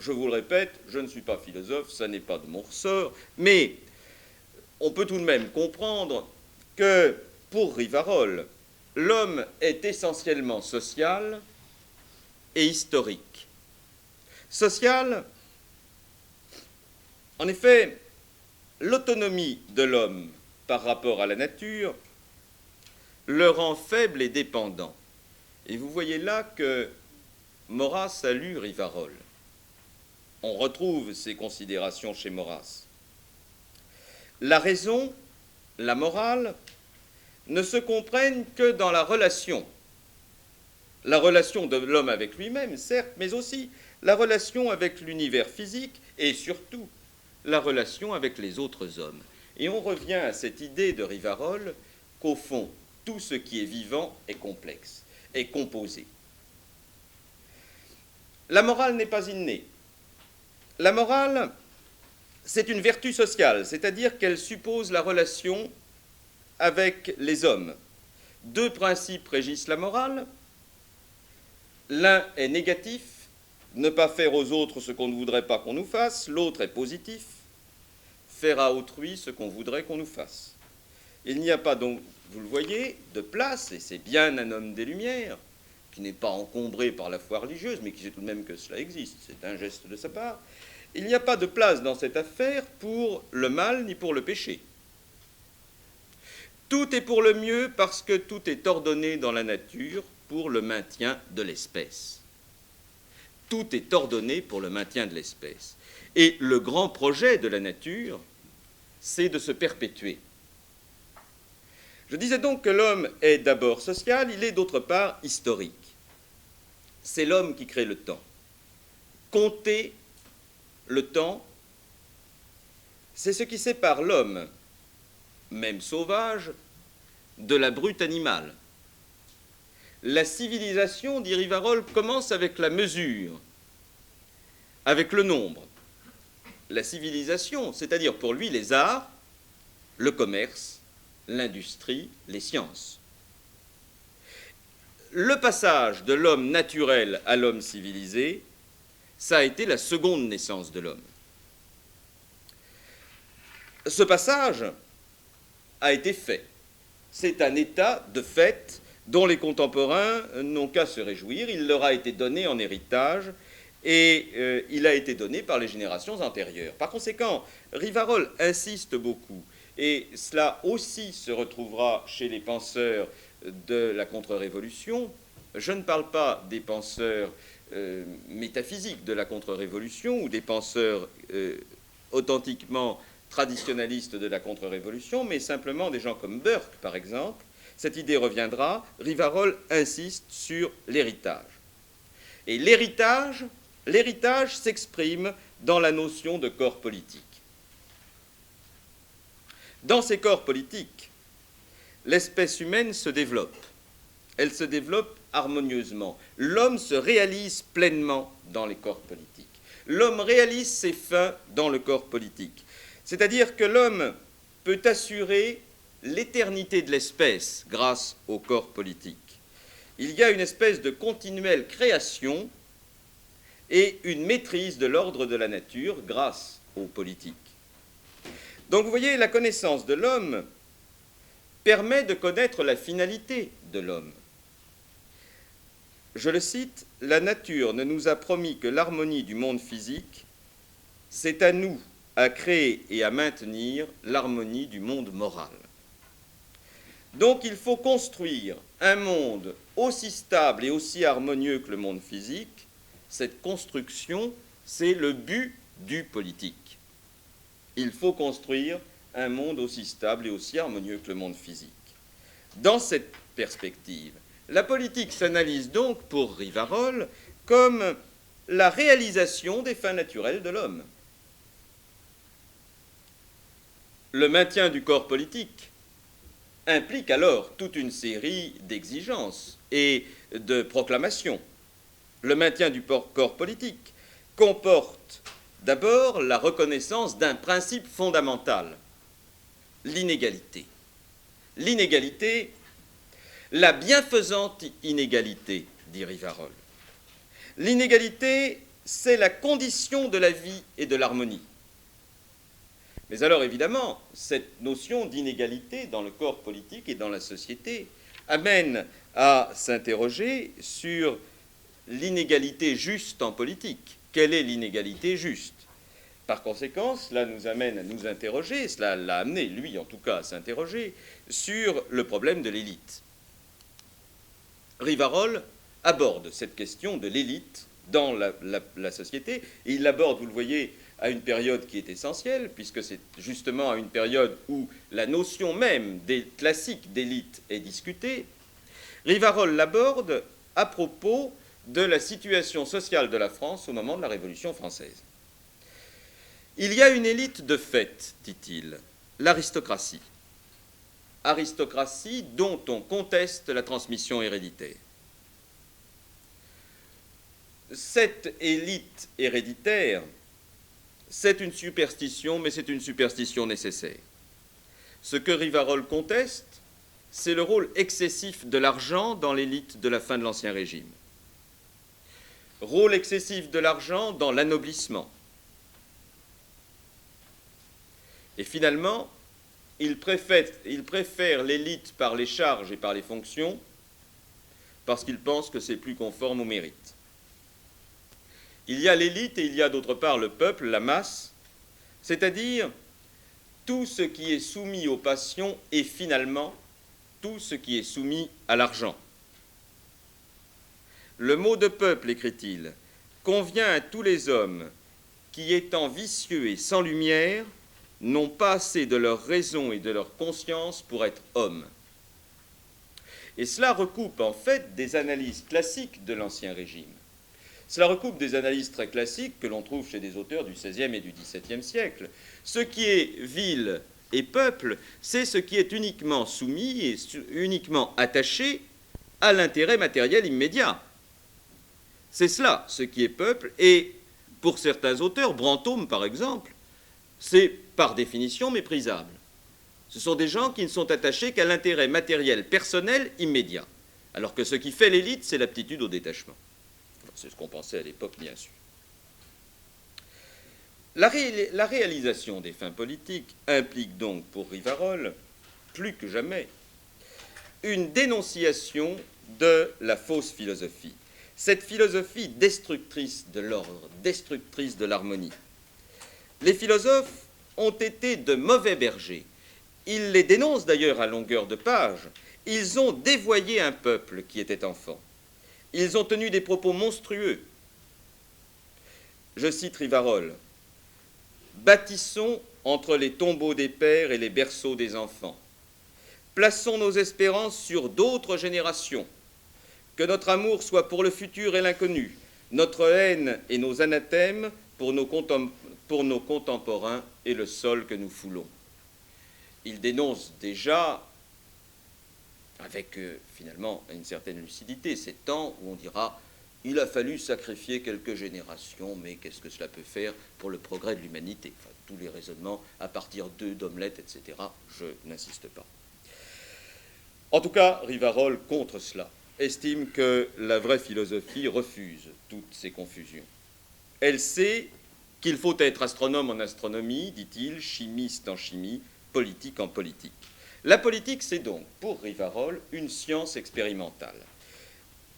Je vous le répète, je ne suis pas philosophe, ça n'est pas de mon ressort, mais on peut tout de même comprendre que, pour Rivarol, l'homme est essentiellement social et historique. Social, en effet, l'autonomie de l'homme par rapport à la nature le rend faible et dépendant. Et vous voyez là que Maurras a lu Rivarol. On retrouve ces considérations chez Maurras. La raison, la morale, ne se comprennent que dans la relation de l'homme avec lui-même, certes, mais aussi la relation avec l'univers physique et surtout la relation avec les autres hommes. Et on revient à cette idée de Rivarol qu'au fond, tout ce qui est vivant est complexe, est composé. La morale n'est pas innée. La morale, c'est une vertu sociale, c'est-à-dire qu'elle suppose la relation avec les hommes. Deux principes régissent la morale. L'un est négatif, ne pas faire aux autres ce qu'on ne voudrait pas qu'on nous fasse. L'autre est positif, faire à autrui ce qu'on voudrait qu'on nous fasse. Il n'y a pas donc, vous le voyez, de place, et c'est bien un homme des Lumières, qui n'est pas encombré par la foi religieuse, mais qui sait tout de même que cela existe, c'est un geste de sa part. Il n'y a pas de place dans cette affaire pour le mal ni pour le péché. Tout est pour le mieux parce que tout est ordonné dans la nature pour le maintien de l'espèce. Tout est ordonné pour le maintien de l'espèce. Et le grand projet de la nature, c'est de se perpétuer. Je disais donc que l'homme est d'abord social, il est d'autre part historique. C'est l'homme qui crée le temps. Compter le temps, c'est ce qui sépare l'homme, même sauvage, de la brute animale. La civilisation, dit Rivarol, commence avec la mesure, avec le nombre. La civilisation, c'est-à-dire pour lui les arts, le commerce, l'industrie, les sciences. Le passage de l'homme naturel à l'homme civilisé, ça a été la seconde naissance de l'homme. Ce passage a été fait. C'est un état de fait dont les contemporains n'ont qu'à se réjouir. Il leur a été donné en héritage et il a été donné par les générations antérieures. Par conséquent, Rivarol insiste beaucoup, et cela aussi se retrouvera chez les penseurs de la contre-révolution. Je ne parle pas des penseurs métaphysiques de la contre-révolution ou des penseurs authentiquement traditionnalistes de la contre-révolution, mais simplement des gens comme Burke, par exemple. Cette idée reviendra. Rivarol insiste sur l'héritage. Et l'héritage s'exprime dans la notion de corps politique. Dans ces corps politiques, l'espèce humaine se développe. Elle se développe harmonieusement. L'homme se réalise pleinement dans les corps politiques. L'homme réalise ses fins dans le corps politique. C'est-à-dire que l'homme peut assurer l'éternité de l'espèce grâce au corps politique. il y a une espèce de continuelle création et une maîtrise de l'ordre de la nature grâce aux politiques. Donc vous voyez, la connaissance de l'homme permet de connaître la finalité de l'homme. Je le cite, « La nature ne nous a promis que l'harmonie du monde physique, c'est à nous à créer et à maintenir l'harmonie du monde moral. » Donc il faut construire un monde aussi stable et aussi harmonieux que le monde physique. Cette construction, c'est le but du politique. Il faut construire un monde aussi stable et aussi harmonieux que le monde physique. Dans cette perspective, la politique s'analyse donc pour Rivarol comme la réalisation des fins naturelles de l'homme. Le maintien du corps politique implique alors toute une série d'exigences et de proclamations. Le maintien du corps politique comporte d'abord la reconnaissance d'un principe fondamental, l'inégalité. L'inégalité, la bienfaisante inégalité, dit Rivarol. L'inégalité, c'est la condition de la vie et de l'harmonie. Mais alors, évidemment, cette notion d'inégalité dans le corps politique et dans la société amène à s'interroger sur l'inégalité juste en politique. Quelle est l'inégalité juste? Par conséquent, cela nous amène à nous interroger, cela l'a amené, lui en tout cas, à s'interroger sur le problème de l'élite. Rivarol aborde cette question de l'élite dans la société, et il l'aborde, vous le voyez, à une période qui est essentielle, puisque c'est justement à une période où la notion même des classiques d'élite est discutée. Rivarol l'aborde à propos de la situation sociale de la France au moment de la Révolution française. Il y a une élite de fait, dit-il, l'aristocratie. Aristocratie dont on conteste la transmission héréditaire. Cette élite héréditaire, c'est une superstition, mais c'est une superstition nécessaire. Ce que Rivarol conteste, c'est le rôle excessif de l'argent dans l'élite de la fin de l'Ancien Régime. Rôle excessif de l'argent dans l'anoblissement. Et finalement, il préfère l'élite par les charges et par les fonctions parce qu'il pense que c'est plus conforme au mérite. Il y a l'élite et il y a d'autre part le peuple, la masse, c'est-à-dire tout ce qui est soumis aux passions et finalement tout ce qui est soumis à l'argent. Le mot de peuple, écrit-il, convient à tous les hommes qui, étant vicieux et sans lumière, n'ont pas assez de leur raison et de leur conscience pour être hommes. Et cela recoupe en fait des analyses classiques de l'Ancien Régime. Cela recoupe des analyses très classiques que l'on trouve chez des auteurs du XVIe et du XVIIe siècle. Ce qui est ville et peuple, c'est ce qui est uniquement soumis et uniquement attaché à l'intérêt matériel immédiat. C'est cela, ce qui est peuple, et pour certains auteurs, Brantôme par exemple, c'est par définition méprisable. Ce sont des gens qui ne sont attachés qu'à l'intérêt matériel personnel immédiat, alors que ce qui fait l'élite, c'est l'aptitude au détachement. C'est ce qu'on pensait à l'époque, bien sûr. La réalisation des fins politiques implique donc pour Rivarol, plus que jamais, une dénonciation de la fausse philosophie. Cette philosophie destructrice de l'ordre, destructrice de l'harmonie. Les philosophes ont été de mauvais bergers. Ils les dénoncent d'ailleurs à longueur de page. Ils ont dévoyé un peuple qui était enfant. Ils ont tenu des propos monstrueux. Je cite Rivarol. « Bâtissons entre les tombeaux des pères et les berceaux des enfants. Plaçons nos espérances sur d'autres générations. Que notre amour soit pour le futur et l'inconnu, notre haine et nos anathèmes pour nos contemporains et le sol que nous foulons. » Il dénonce déjà, avec finalement une certaine lucidité, ces temps où on dira « il a fallu sacrifier quelques générations, mais qu'est-ce que cela peut faire pour le progrès de l'humanité ?» Enfin, tous les raisonnements à partir d'œufs, d'omelettes, etc., je n'insiste pas. En tout cas, Rivarol contre cela. estime que la vraie philosophie refuse toutes ces confusions. Elle sait qu'il faut être astronome en astronomie, dit-il, chimiste en chimie, politique en politique. La politique, c'est donc, pour Rivarol, une science expérimentale.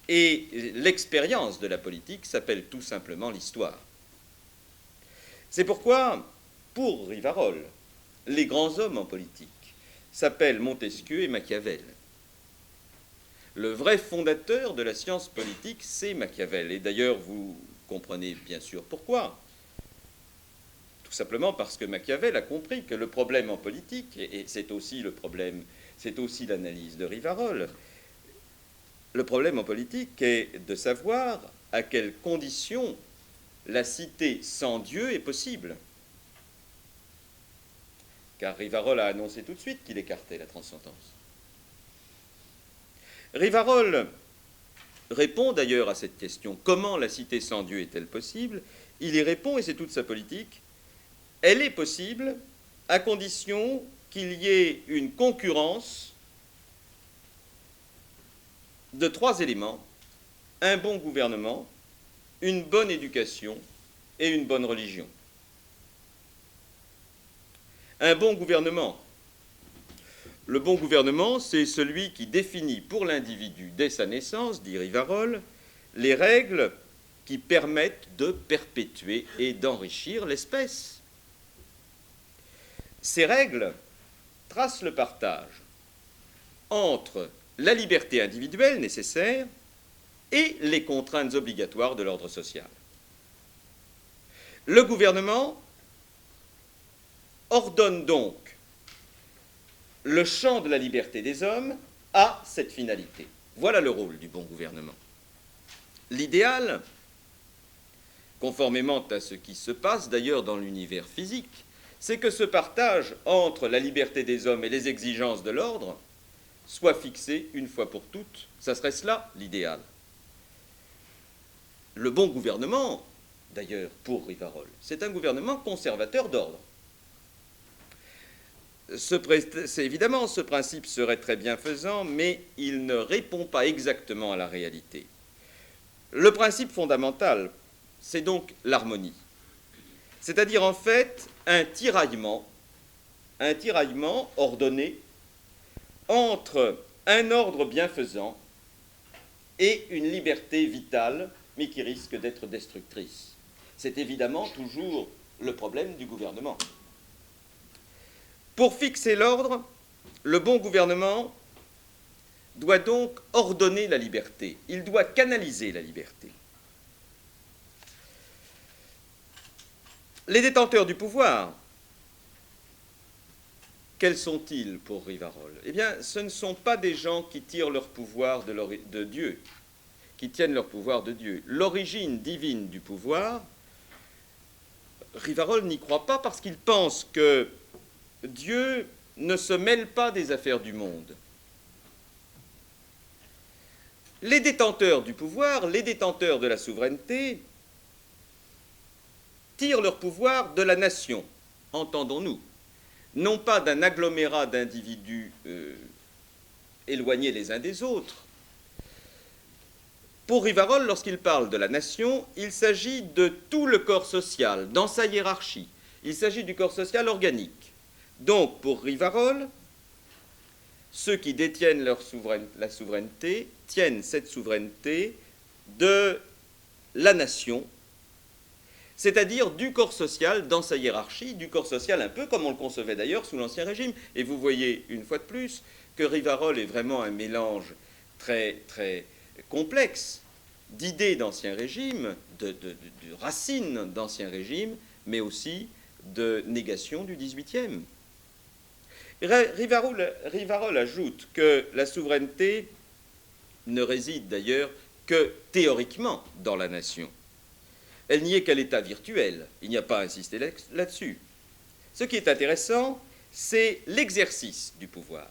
Et l'expérience de la politique s'appelle tout simplement l'histoire. C'est pourquoi, pour Rivarol, les grands hommes en politique s'appellent Montesquieu et Machiavel. Le vrai fondateur de la science politique, c'est Machiavel. Et d'ailleurs, vous comprenez bien sûr pourquoi. Tout simplement parce que Machiavel a compris que le problème en politique, et c'est aussi le problème, c'est aussi l'analyse de Rivarol, le problème en politique est de savoir à quelles conditions la cité sans Dieu est possible. Car Rivarol a annoncé tout de suite qu'il écartait la transcendance. Rivarol répond d'ailleurs à cette question. Comment la cité sans Dieu est-elle possible? Il y répond, et c'est toute sa politique. Elle est possible à condition qu'il y ait une concurrence de 3 éléments: un bon gouvernement, une bonne éducation et une bonne religion. Un bon gouvernement. Le bon gouvernement, c'est celui qui définit pour l'individu, dès sa naissance, dit Rivarol, les règles qui permettent de perpétuer et d'enrichir l'espèce. Ces règles tracent le partage entre la liberté individuelle nécessaire et les contraintes obligatoires de l'ordre social. Le gouvernement ordonne donc le champ de la liberté des hommes à cette finalité. Voilà le rôle du bon gouvernement. L'idéal, conformément à ce qui se passe d'ailleurs dans l'univers physique, c'est que ce partage entre la liberté des hommes et les exigences de l'ordre soit fixé une fois pour toutes. Ça serait cela l'idéal. Le bon gouvernement, d'ailleurs, pour Rivarol, c'est un gouvernement conservateur d'ordre. Évidemment, ce principe serait très bienfaisant, mais il ne répond pas exactement à la réalité. Le principe fondamental, c'est donc l'harmonie. C'est-à-dire, en fait, un tiraillement ordonné entre un ordre bienfaisant et une liberté vitale, mais qui risque d'être destructrice. C'est évidemment toujours le problème du gouvernement. Pour fixer l'ordre, le bon gouvernement doit donc ordonner la liberté. Il doit canaliser la liberté. Les détenteurs du pouvoir, quels sont-ils pour Rivarol? Eh bien, ce ne sont pas des gens qui tirent leur pouvoir de Dieu, qui tiennent leur pouvoir de Dieu. L'origine divine du pouvoir, Rivarol n'y croit pas parce qu'il pense que Dieu ne se mêle pas des affaires du monde. Les détenteurs du pouvoir, les détenteurs de la souveraineté, tirent leur pouvoir de la nation, entendons-nous, non pas d'un agglomérat d'individus éloignés les uns des autres. Pour Rivarol, lorsqu'il parle de la nation, il s'agit de tout le corps social, dans sa hiérarchie. Il s'agit du corps social organique. Donc, pour Rivarol, ceux qui détiennent la souveraineté tiennent cette souveraineté de la nation, c'est-à-dire du corps social dans sa hiérarchie, du corps social un peu comme on le concevait d'ailleurs sous l'Ancien Régime. Et vous voyez une fois de plus que Rivarol est vraiment un mélange très, très complexe d'idées d'Ancien Régime, de racines d'Ancien Régime, mais aussi de négation du XVIIIe. Rivarol ajoute que la souveraineté ne réside d'ailleurs que théoriquement dans la nation. Elle n'y est qu'à l'état virtuel. Il n'y a pas à insister là-dessus. Ce qui est intéressant, c'est l'exercice du pouvoir,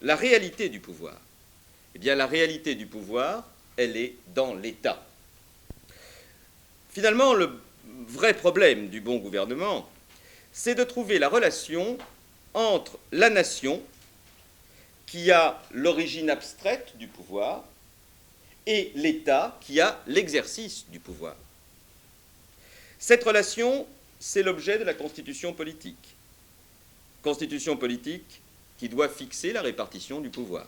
la réalité du pouvoir. Eh bien, la réalité du pouvoir, elle est dans l'État. Finalement, le vrai problème du bon gouvernement, c'est de trouver la relation entre la nation, qui a l'origine abstraite du pouvoir, et l'État qui a l'exercice du pouvoir. Cette relation, c'est l'objet de la constitution politique. Constitution politique qui doit fixer la répartition du pouvoir.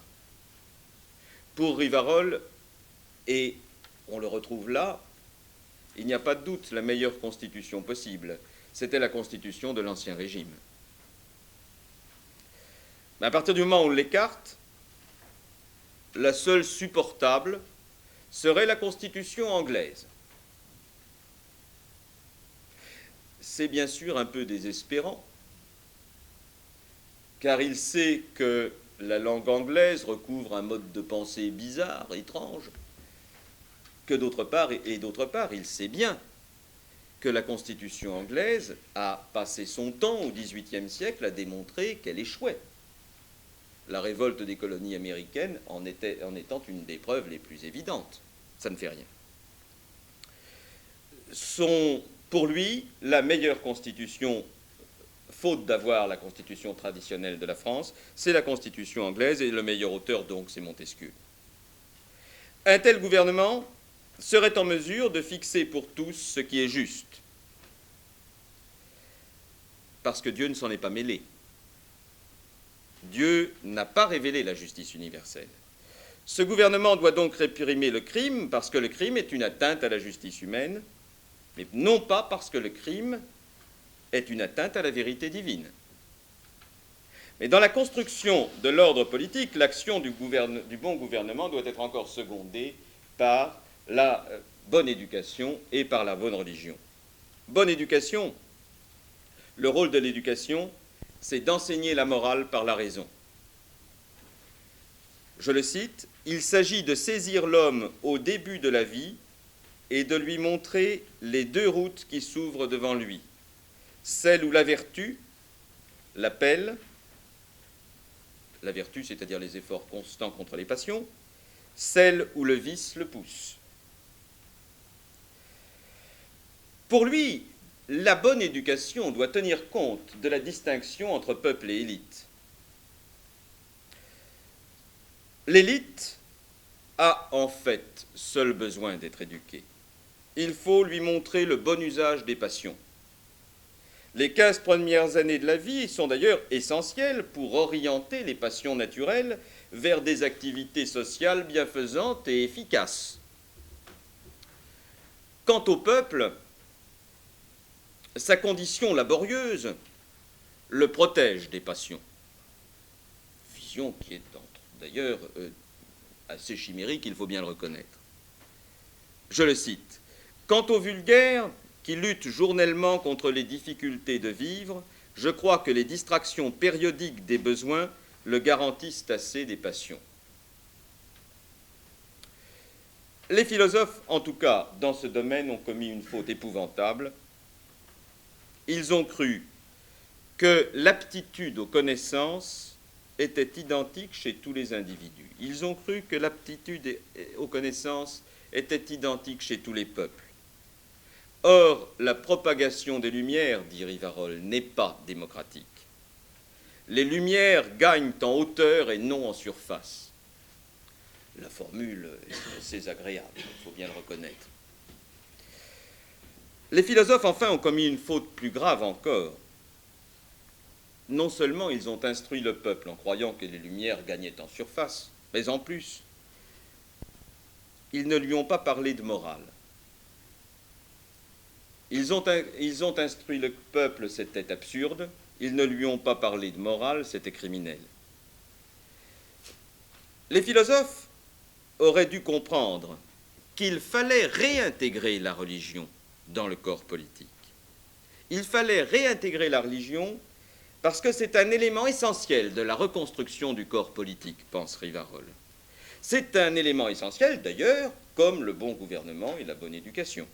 Pour Rivarol, et on le retrouve là, il n'y a pas de doute, la meilleure constitution possible, c'était la constitution de l'Ancien Régime. Mais à partir du moment où on l'écarte, la seule supportable serait la constitution anglaise. C'est bien sûr un peu désespérant, car il sait que la langue anglaise recouvre un mode de pensée bizarre, étrange, que d'autre part, il sait bien que la Constitution anglaise a passé son temps au XVIIIe siècle à démontrer qu'elle échouait. La révolte des colonies américaines en étant une des preuves les plus évidentes. Ça ne fait rien. Pour lui, la meilleure constitution, faute d'avoir la constitution traditionnelle de la France, c'est la constitution anglaise, et le meilleur auteur, donc, c'est Montesquieu. Un tel gouvernement serait en mesure de fixer pour tous ce qui est juste, parce que Dieu ne s'en est pas mêlé. Dieu n'a pas révélé la justice universelle. Ce gouvernement doit donc réprimer le crime, parce que le crime est une atteinte à la justice humaine, mais non pas parce que le crime est une atteinte à la vérité divine. Mais dans la construction de l'ordre politique, l'action du bon gouvernement doit être encore secondée par la bonne éducation et par la bonne religion. Bonne éducation, le rôle de l'éducation, c'est d'enseigner la morale par la raison. Je le cite, « Il s'agit de saisir l'homme au début de la vie et de lui montrer les deux routes qui s'ouvrent devant lui, celle où la vertu l'appelle, la vertu, c'est-à-dire les efforts constants contre les passions, celle où le vice le pousse. » Pour lui, la bonne éducation doit tenir compte de la distinction entre peuple et élite. L'élite a en fait seul besoin d'être éduquée. Il faut lui montrer le bon usage des passions. Les 15 premières années de la vie sont d'ailleurs essentielles pour orienter les passions naturelles vers des activités sociales bienfaisantes et efficaces. Quant au peuple, sa condition laborieuse le protège des passions. Vision qui est d'ailleurs assez chimérique, il faut bien le reconnaître. Je le cite. « Quant aux vulgaires, qui luttent journellement contre les difficultés de vivre, je crois que les distractions périodiques des besoins le garantissent assez des passions. » Les philosophes, en tout cas dans ce domaine, ont commis une faute épouvantable. Ils ont cru que l'aptitude aux connaissances était identique chez tous les individus. Ils ont cru que l'aptitude aux connaissances était identique chez tous les peuples. Or, la propagation des Lumières, dit Rivarol, n'est pas démocratique. Les Lumières gagnent en hauteur et non en surface. La formule est assez agréable, il faut bien le reconnaître. Les philosophes, enfin, ont commis une faute plus grave encore. Non seulement ils ont instruit le peuple en croyant que les Lumières gagnaient en surface, mais en plus, ils ne lui ont pas parlé de morale. Ils ont instruit le peuple, c'était absurde. Ils ne lui ont pas parlé de morale, c'était criminel. Les philosophes auraient dû comprendre qu'il fallait réintégrer la religion dans le corps politique. Il fallait réintégrer la religion parce que c'est un élément essentiel de la reconstruction du corps politique, pense Rivarol. C'est un élément essentiel, d'ailleurs, comme le bon gouvernement et la bonne éducation.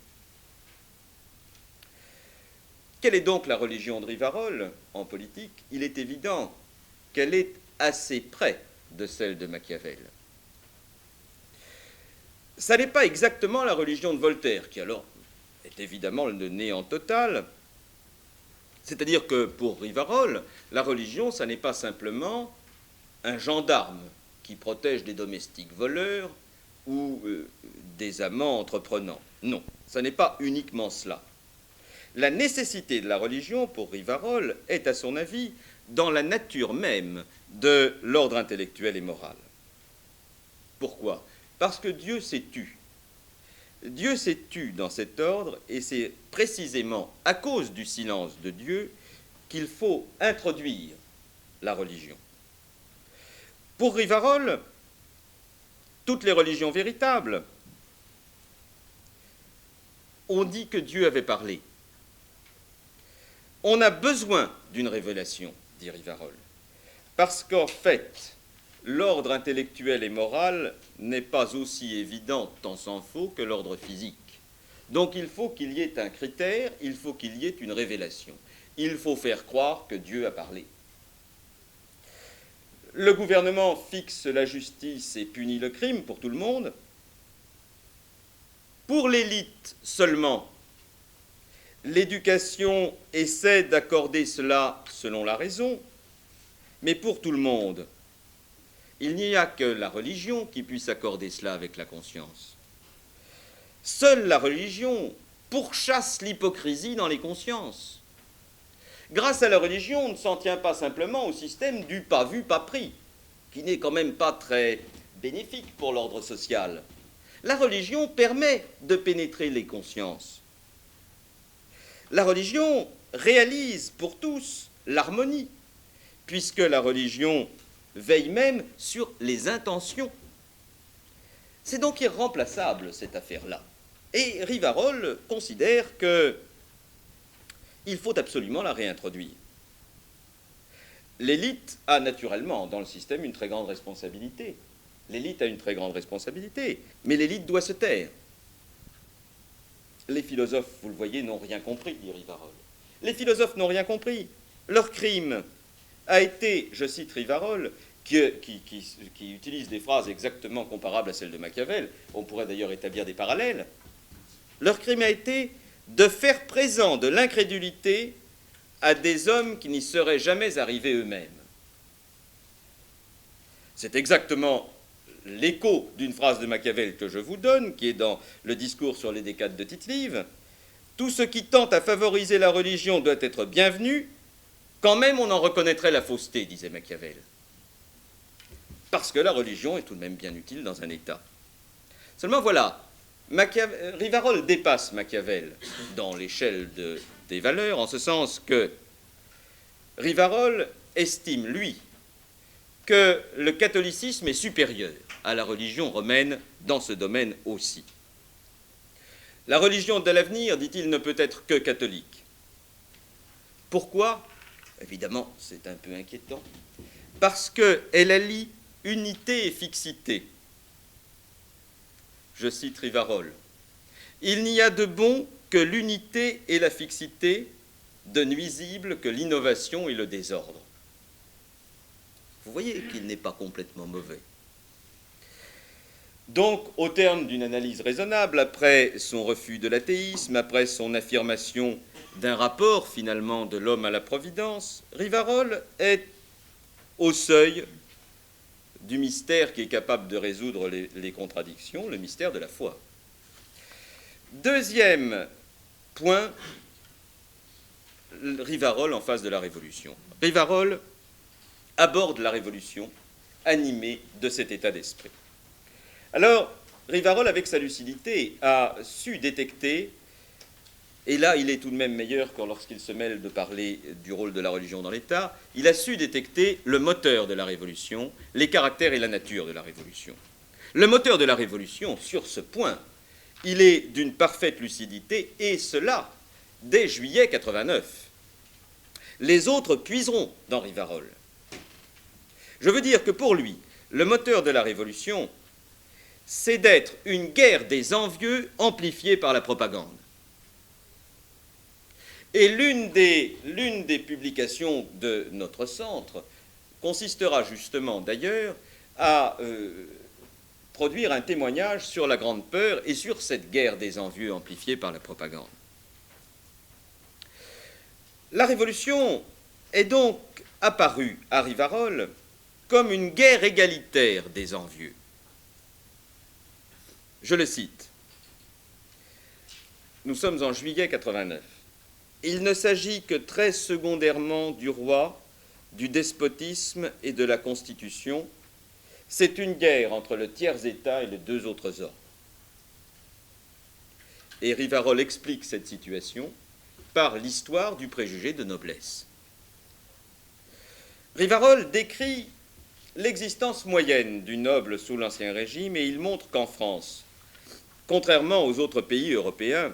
Quelle est donc la religion de Rivarol en politique? Il est évident qu'elle est assez près de celle de Machiavel. Ça n'est pas exactement la religion de Voltaire, qui alors est évidemment le néant total. C'est-à-dire que pour Rivarol, la religion, ça n'est pas simplement un gendarme qui protège des domestiques voleurs ou des amants entreprenants. Non, ce n'est pas uniquement cela. La nécessité de la religion, pour Rivarol, est, à son avis, dans la nature même de l'ordre intellectuel et moral. Pourquoi? Parce que Dieu s'est tu. Dieu s'est tu dans cet ordre, et c'est précisément à cause du silence de Dieu qu'il faut introduire la religion. Pour Rivarol, toutes les religions véritables ont dit que Dieu avait parlé. On a besoin d'une révélation, dit Rivarol, parce qu'en fait, l'ordre intellectuel et moral n'est pas aussi évident, tant s'en faut, que l'ordre physique. Donc il faut qu'il y ait un critère, il faut qu'il y ait une révélation. Il faut faire croire que Dieu a parlé. Le gouvernement fixe la justice et punit le crime pour tout le monde. Pour l'élite seulement, l'éducation essaie d'accorder cela selon la raison, mais pour tout le monde, il n'y a que la religion qui puisse accorder cela avec la conscience. Seule la religion pourchasse l'hypocrisie dans les consciences. Grâce à la religion, on ne s'en tient pas simplement au système du pas vu, pas pris, qui n'est quand même pas très bénéfique pour l'ordre social. La religion permet de pénétrer les consciences. La religion réalise pour tous l'harmonie, puisque la religion veille même sur les intentions. C'est donc irremplaçable, cette affaire-là. Et Rivarol considère qu'il faut absolument la réintroduire. L'élite a naturellement, dans le système, une très grande responsabilité. L'élite a une très grande responsabilité, mais l'élite doit se taire. Les philosophes, vous le voyez, n'ont rien compris, dit Rivarol. Les philosophes n'ont rien compris. Leur crime a été, je cite Rivarol, qui utilise des phrases exactement comparables à celles de Machiavel, on pourrait d'ailleurs établir des parallèles, leur crime a été de faire présent de l'incrédulité à des hommes qui n'y seraient jamais arrivés eux-mêmes. C'est exactement l'écho d'une phrase de Machiavel que je vous donne, qui est dans le discours sur les Décades de Tite-Live. Tout ce qui tente à favoriser la religion doit être bienvenu, quand même on en reconnaîtrait la fausseté, disait Machiavel. Parce que la religion est tout de même bien utile dans un État. Seulement voilà, Rivarol dépasse Machiavel dans l'échelle des valeurs, en ce sens que Rivarol estime, lui, que le catholicisme est supérieur à la religion romaine dans ce domaine aussi. La religion de l'avenir, dit-il, ne peut être que catholique. Pourquoi? Évidemment, c'est un peu inquiétant. Parce qu'elle allie unité et fixité. Je cite Rivarol. Il n'y a de bon que l'unité et la fixité, de nuisible que l'innovation et le désordre. Vous voyez qu'il n'est pas complètement mauvais. Donc, au terme d'une analyse raisonnable, après son refus de l'athéisme, après son affirmation d'un rapport finalement de l'homme à la providence, Rivarol est au seuil du mystère qui est capable de résoudre les contradictions, le mystère de la foi. Deuxième point, Rivarol en face de la Révolution. Rivarol aborde la Révolution animé de cet état d'esprit. Alors, Rivarol, avec sa lucidité, a su détecter, et là il est tout de même meilleur que lorsqu'il se mêle de parler du rôle de la religion dans l'État, il a su détecter le moteur de la Révolution, les caractères et la nature de la Révolution. Le moteur de la Révolution, sur ce point, il est d'une parfaite lucidité, et cela dès juillet 89. Les autres puiseront dans Rivarol. Je veux dire que pour lui, le moteur de la Révolution, c'est d'être une guerre des envieux amplifiée par la propagande. Et l'une des publications de notre centre consistera justement d'ailleurs à produire un témoignage sur la Grande Peur et sur cette guerre des envieux amplifiée par la propagande. La Révolution est donc apparue à Rivarol comme une guerre égalitaire des envieux. Je le cite. Nous sommes en juillet 89. Il ne s'agit que très secondairement du roi, du despotisme et de la Constitution. C'est une guerre entre le tiers-État et les deux autres ordres. Et Rivarol explique cette situation par l'histoire du préjugé de noblesse. Rivarol décrit l'existence moyenne du noble sous l'Ancien Régime et il montre qu'en France, contrairement aux autres pays européens,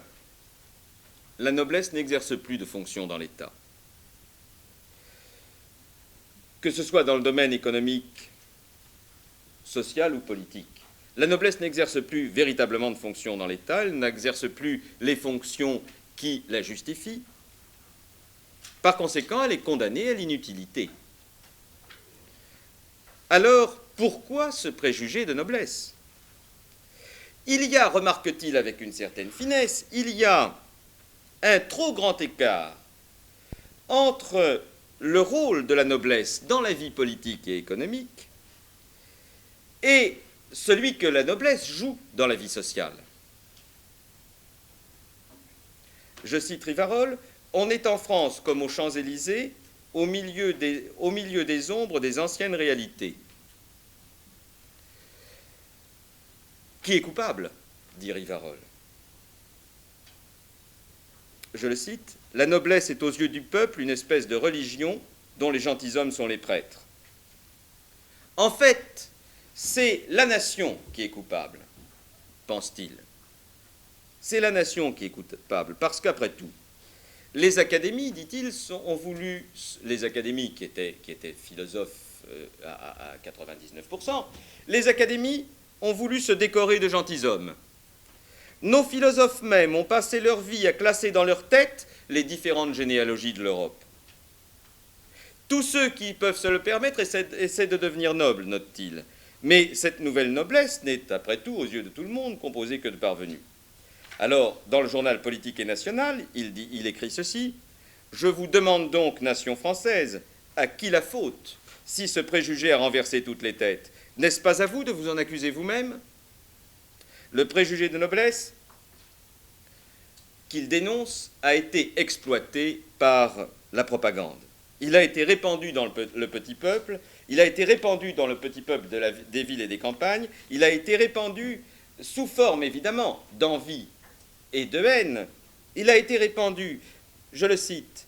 la noblesse n'exerce plus de fonction dans l'État. Que ce soit dans le domaine économique, social ou politique. La noblesse n'exerce plus véritablement de fonction dans l'État, elle n'exerce plus les fonctions qui la justifient. Par conséquent, elle est condamnée à l'inutilité. Alors, pourquoi ce préjugé de noblesse? Il y a, remarque-t-il avec une certaine finesse, il y a un trop grand écart entre le rôle de la noblesse dans la vie politique et économique et celui que la noblesse joue dans la vie sociale. Je cite Rivarol, « On est en France comme aux Champs-Élysées, au milieu des ombres des anciennes réalités. » Qui est coupable? Dit Rivarol. Je le cite, « La noblesse est aux yeux du peuple une espèce de religion dont les gentilshommes sont les prêtres. » En fait, c'est la nation qui est coupable, pense-t-il. C'est la nation qui est coupable, parce qu'après tout, les académies, dit-il, ont voulu, les académies qui étaient philosophes à 99%, les académies ont voulu se décorer de gentilshommes. Nos philosophes même ont passé leur vie à classer dans leur tête les différentes généalogies de l'Europe. Tous ceux qui peuvent se le permettre essaient de devenir nobles, note-t-il. Mais cette nouvelle noblesse n'est, après tout, aux yeux de tout le monde, composée que de parvenus. Alors, dans le journal Politique et National, il écrit ceci, « Je vous demande donc, nation française, à qui la faute, si ce préjugé a renversé toutes les têtes? N'est-ce pas à vous de vous en accuser vous-même? Le préjugé de noblesse qu'il dénonce a été exploité par la propagande. Il a été répandu dans le petit peuple, il a été répandu dans le petit peuple des villes et des campagnes, il a été répandu sous forme, évidemment, d'envie et de haine. Il a été répandu, je le cite,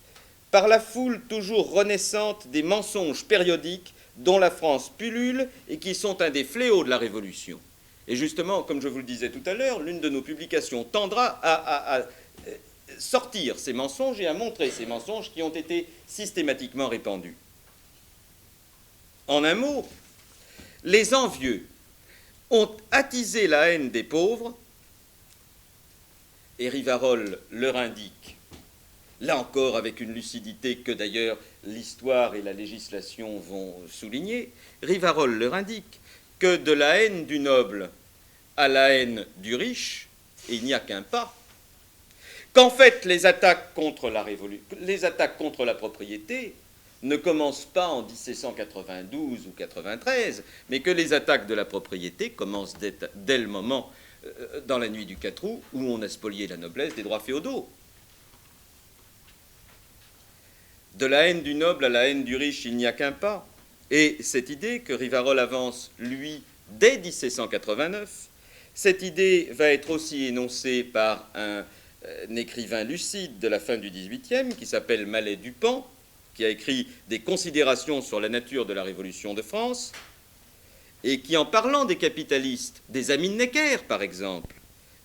par la foule toujours renaissante des mensonges périodiques dont la France pullule et qui sont un des fléaux de la Révolution. Et justement, comme je vous le disais tout à l'heure, l'une de nos publications tendra à sortir ces mensonges et à montrer ces mensonges qui ont été systématiquement répandus. En un mot, les envieux ont attisé la haine des pauvres, et Rivarol leur indique, là encore avec une lucidité que d'ailleurs l'histoire et la législation vont souligner, Rivarol leur indique que de la haine du noble à la haine du riche, il n'y a qu'un pas, qu'en fait les attaques contre la propriété ne commencent pas en 1792 ou 93, mais que les attaques de la propriété commencent dès le moment, dans la nuit du 4 août, où on a spolié la noblesse des droits féodaux. De la haine du noble à la haine du riche, il n'y a qu'un pas. Et cette idée que Rivarol avance, lui, dès 1789, cette idée va être aussi énoncée par un écrivain lucide de la fin du XVIIIe, qui s'appelle Mallet-Dupan, qui a écrit des considérations sur la nature de la Révolution de France, et qui, en parlant des capitalistes, des amis de Necker, par exemple,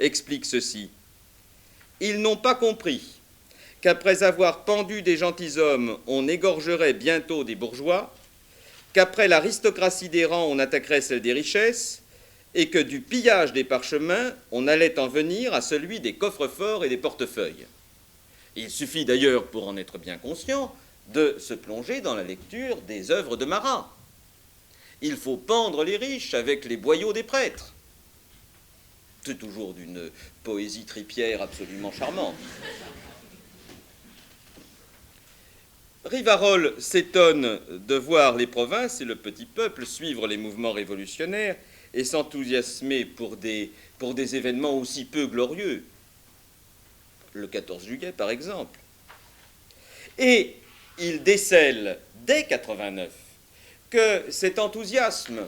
explique ceci. Ils n'ont pas compris qu'après avoir pendu des gentilshommes, on égorgerait bientôt des bourgeois, qu'après l'aristocratie des rangs, on attaquerait celle des richesses, et que du pillage des parchemins, on allait en venir à celui des coffres-forts et des portefeuilles. Il suffit d'ailleurs, pour en être bien conscient, de se plonger dans la lecture des œuvres de Marat. Il faut pendre les riches avec les boyaux des prêtres. C'est toujours d'une poésie tripière absolument charmante. Rivarol s'étonne de voir les provinces et le petit peuple suivre les mouvements révolutionnaires, et s'enthousiasmer pour des événements aussi peu glorieux. Le 14 juillet, par exemple. Et il décèle dès 89 que cet enthousiasme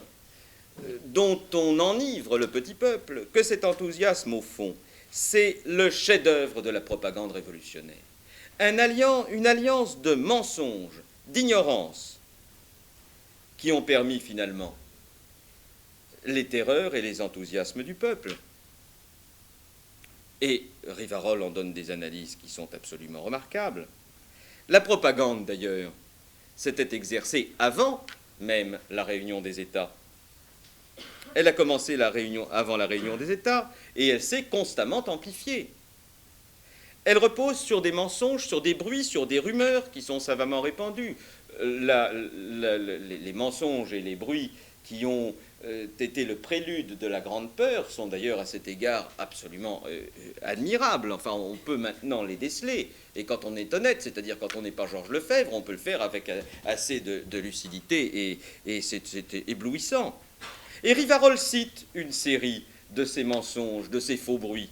dont on enivre le petit peuple, que cet enthousiasme, au fond, c'est le chef-d'œuvre de la propagande révolutionnaire. Une alliance de mensonges, d'ignorance, qui ont permis finalement les terreurs et les enthousiasmes du peuple. Et Rivarol en donne des analyses qui sont absolument remarquables. La propagande, d'ailleurs, s'était exercée avant même la réunion des États. Elle a commencé avant la réunion des États et elle s'est constamment amplifiée. Elle repose sur des mensonges, sur des bruits, sur des rumeurs qui sont savamment répandus. Les mensonges et les bruits qui ont été le prélude de la Grande Peur sont d'ailleurs à cet égard absolument admirables. Enfin, on peut maintenant les déceler. Et quand on est honnête, c'est-à-dire quand on n'est pas Georges Lefebvre, on peut le faire avec assez de lucidité et c'est éblouissant. Et Rivarol cite une série de ces mensonges, de ces faux bruits.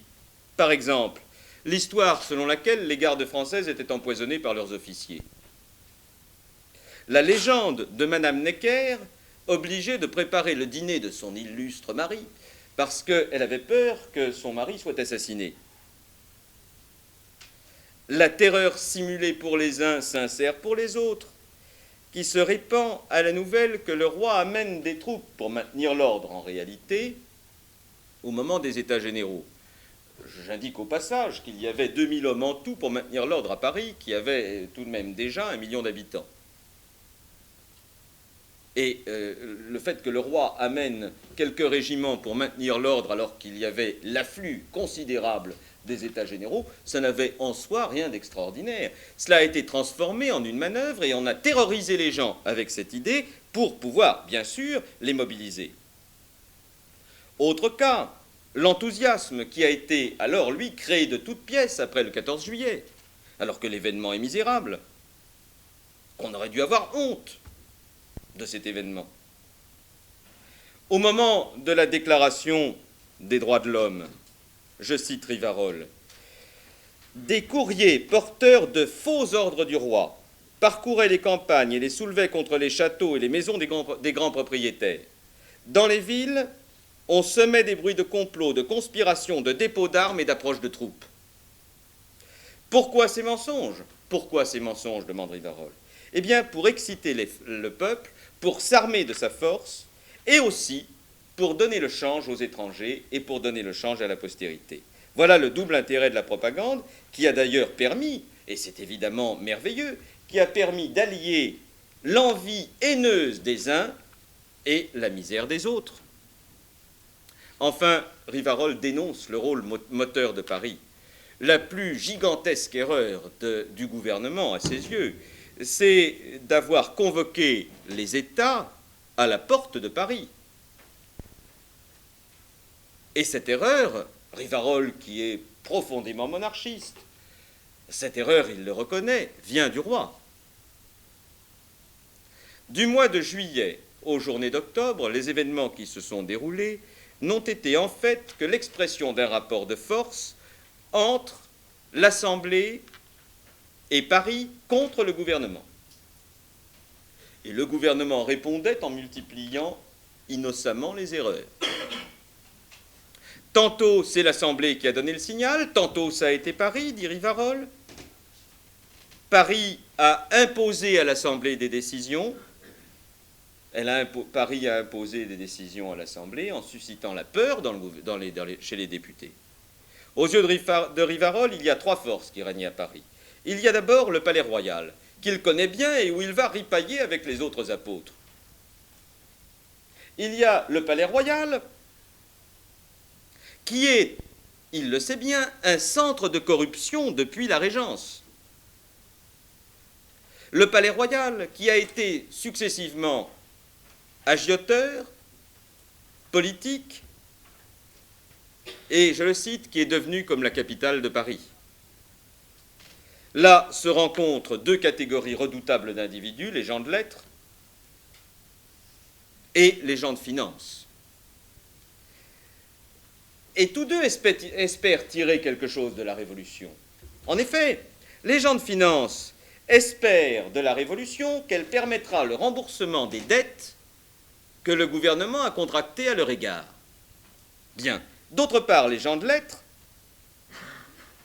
Par exemple, l'histoire selon laquelle les gardes françaises étaient empoisonnées par leurs officiers. La légende de Madame Necker, obligée de préparer le dîner de son illustre mari, parce qu'elle avait peur que son mari soit assassiné. La terreur simulée pour les uns, sincère pour les autres, qui se répand à la nouvelle que le roi amène des troupes pour maintenir l'ordre en réalité au moment des États généraux. J'indique au passage qu'il y avait 2000 hommes en tout pour maintenir l'ordre à Paris, qui avait tout de même déjà 1 million d'habitants. Et le fait que le roi amène quelques régiments pour maintenir l'ordre alors qu'il y avait l'afflux considérable des États généraux, ça n'avait en soi rien d'extraordinaire. Cela a été transformé en une manœuvre et on a terrorisé les gens avec cette idée pour pouvoir, bien sûr, les mobiliser. Autre cas, l'enthousiasme qui a été alors, lui, créé de toutes pièces après le 14 juillet, alors que l'événement est misérable. On aurait dû avoir honte de cet événement. Au moment de la déclaration des droits de l'homme, je cite Rivarol, « Des courriers porteurs de faux ordres du roi parcouraient les campagnes et les soulevaient contre les châteaux et les maisons des grands propriétaires. Dans les villes, on semait des bruits de complot, de conspiration, de dépôt d'armes et d'approche de troupes. » Pourquoi ces mensonges ? Pourquoi ces mensonges ? Demande Rivarol. Eh bien, pour exciter le peuple, pour s'armer de sa force, et aussi pour donner le change aux étrangers et pour donner le change à la postérité. Voilà le double intérêt de la propagande, qui a d'ailleurs permis, et c'est évidemment merveilleux, qui a permis d'allier l'envie haineuse des uns et la misère des autres. Enfin, Rivarol dénonce le rôle moteur de Paris. La plus gigantesque erreur du gouvernement, à ses yeux, c'est d'avoir convoqué les États à la porte de Paris. Et cette erreur, Rivarol, qui est profondément monarchiste, cette erreur, il le reconnaît, vient du roi. Du mois de juillet aux journées d'octobre, les événements qui se sont déroulés n'ont été en fait que l'expression d'un rapport de force entre l'Assemblée et Paris contre le gouvernement. Et le gouvernement répondait en multipliant innocemment les erreurs. Tantôt c'est l'Assemblée qui a donné le signal, tantôt ça a été Paris, dit Rivarol. Paris a imposé à l'Assemblée des décisions. Paris a imposé des décisions à l'Assemblée en suscitant la peur chez les députés. Aux yeux de Rivarol, il y a 3 forces qui règnent à Paris. Il y a d'abord le Palais Royal, qu'il connaît bien et où il va ripailler avec les autres apôtres. Il y a le Palais Royal, qui est, il le sait bien, un centre de corruption depuis la Régence. Le Palais Royal, qui a été successivement agioteur, politique, et, je le cite, qui est devenu comme la capitale de Paris. Là se rencontrent 2 catégories redoutables d'individus, les gens de lettres et les gens de finance. Et tous deux espèrent tirer quelque chose de la Révolution. En effet, les gens de finance espèrent de la Révolution qu'elle permettra le remboursement des dettes que le gouvernement a contractées à leur égard. Bien. D'autre part, les gens de lettres,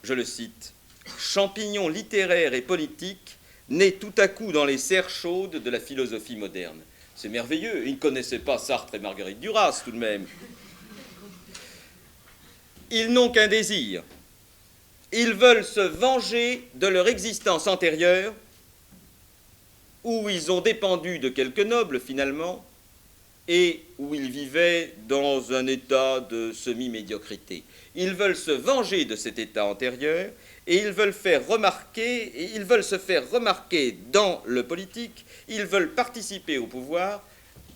je le cite, « champignons littéraires et politiques nés tout à coup dans les serres chaudes de la philosophie moderne ». C'est merveilleux, ils ne connaissaient pas Sartre et Marguerite Duras tout de même. Ils n'ont qu'un désir. Ils veulent se venger de leur existence antérieure, où ils ont dépendu de quelques nobles finalement, et où ils vivaient dans un état de semi-médiocrité. Ils veulent se venger de cet état antérieur, et ils veulent se faire remarquer dans le politique, ils veulent participer au pouvoir,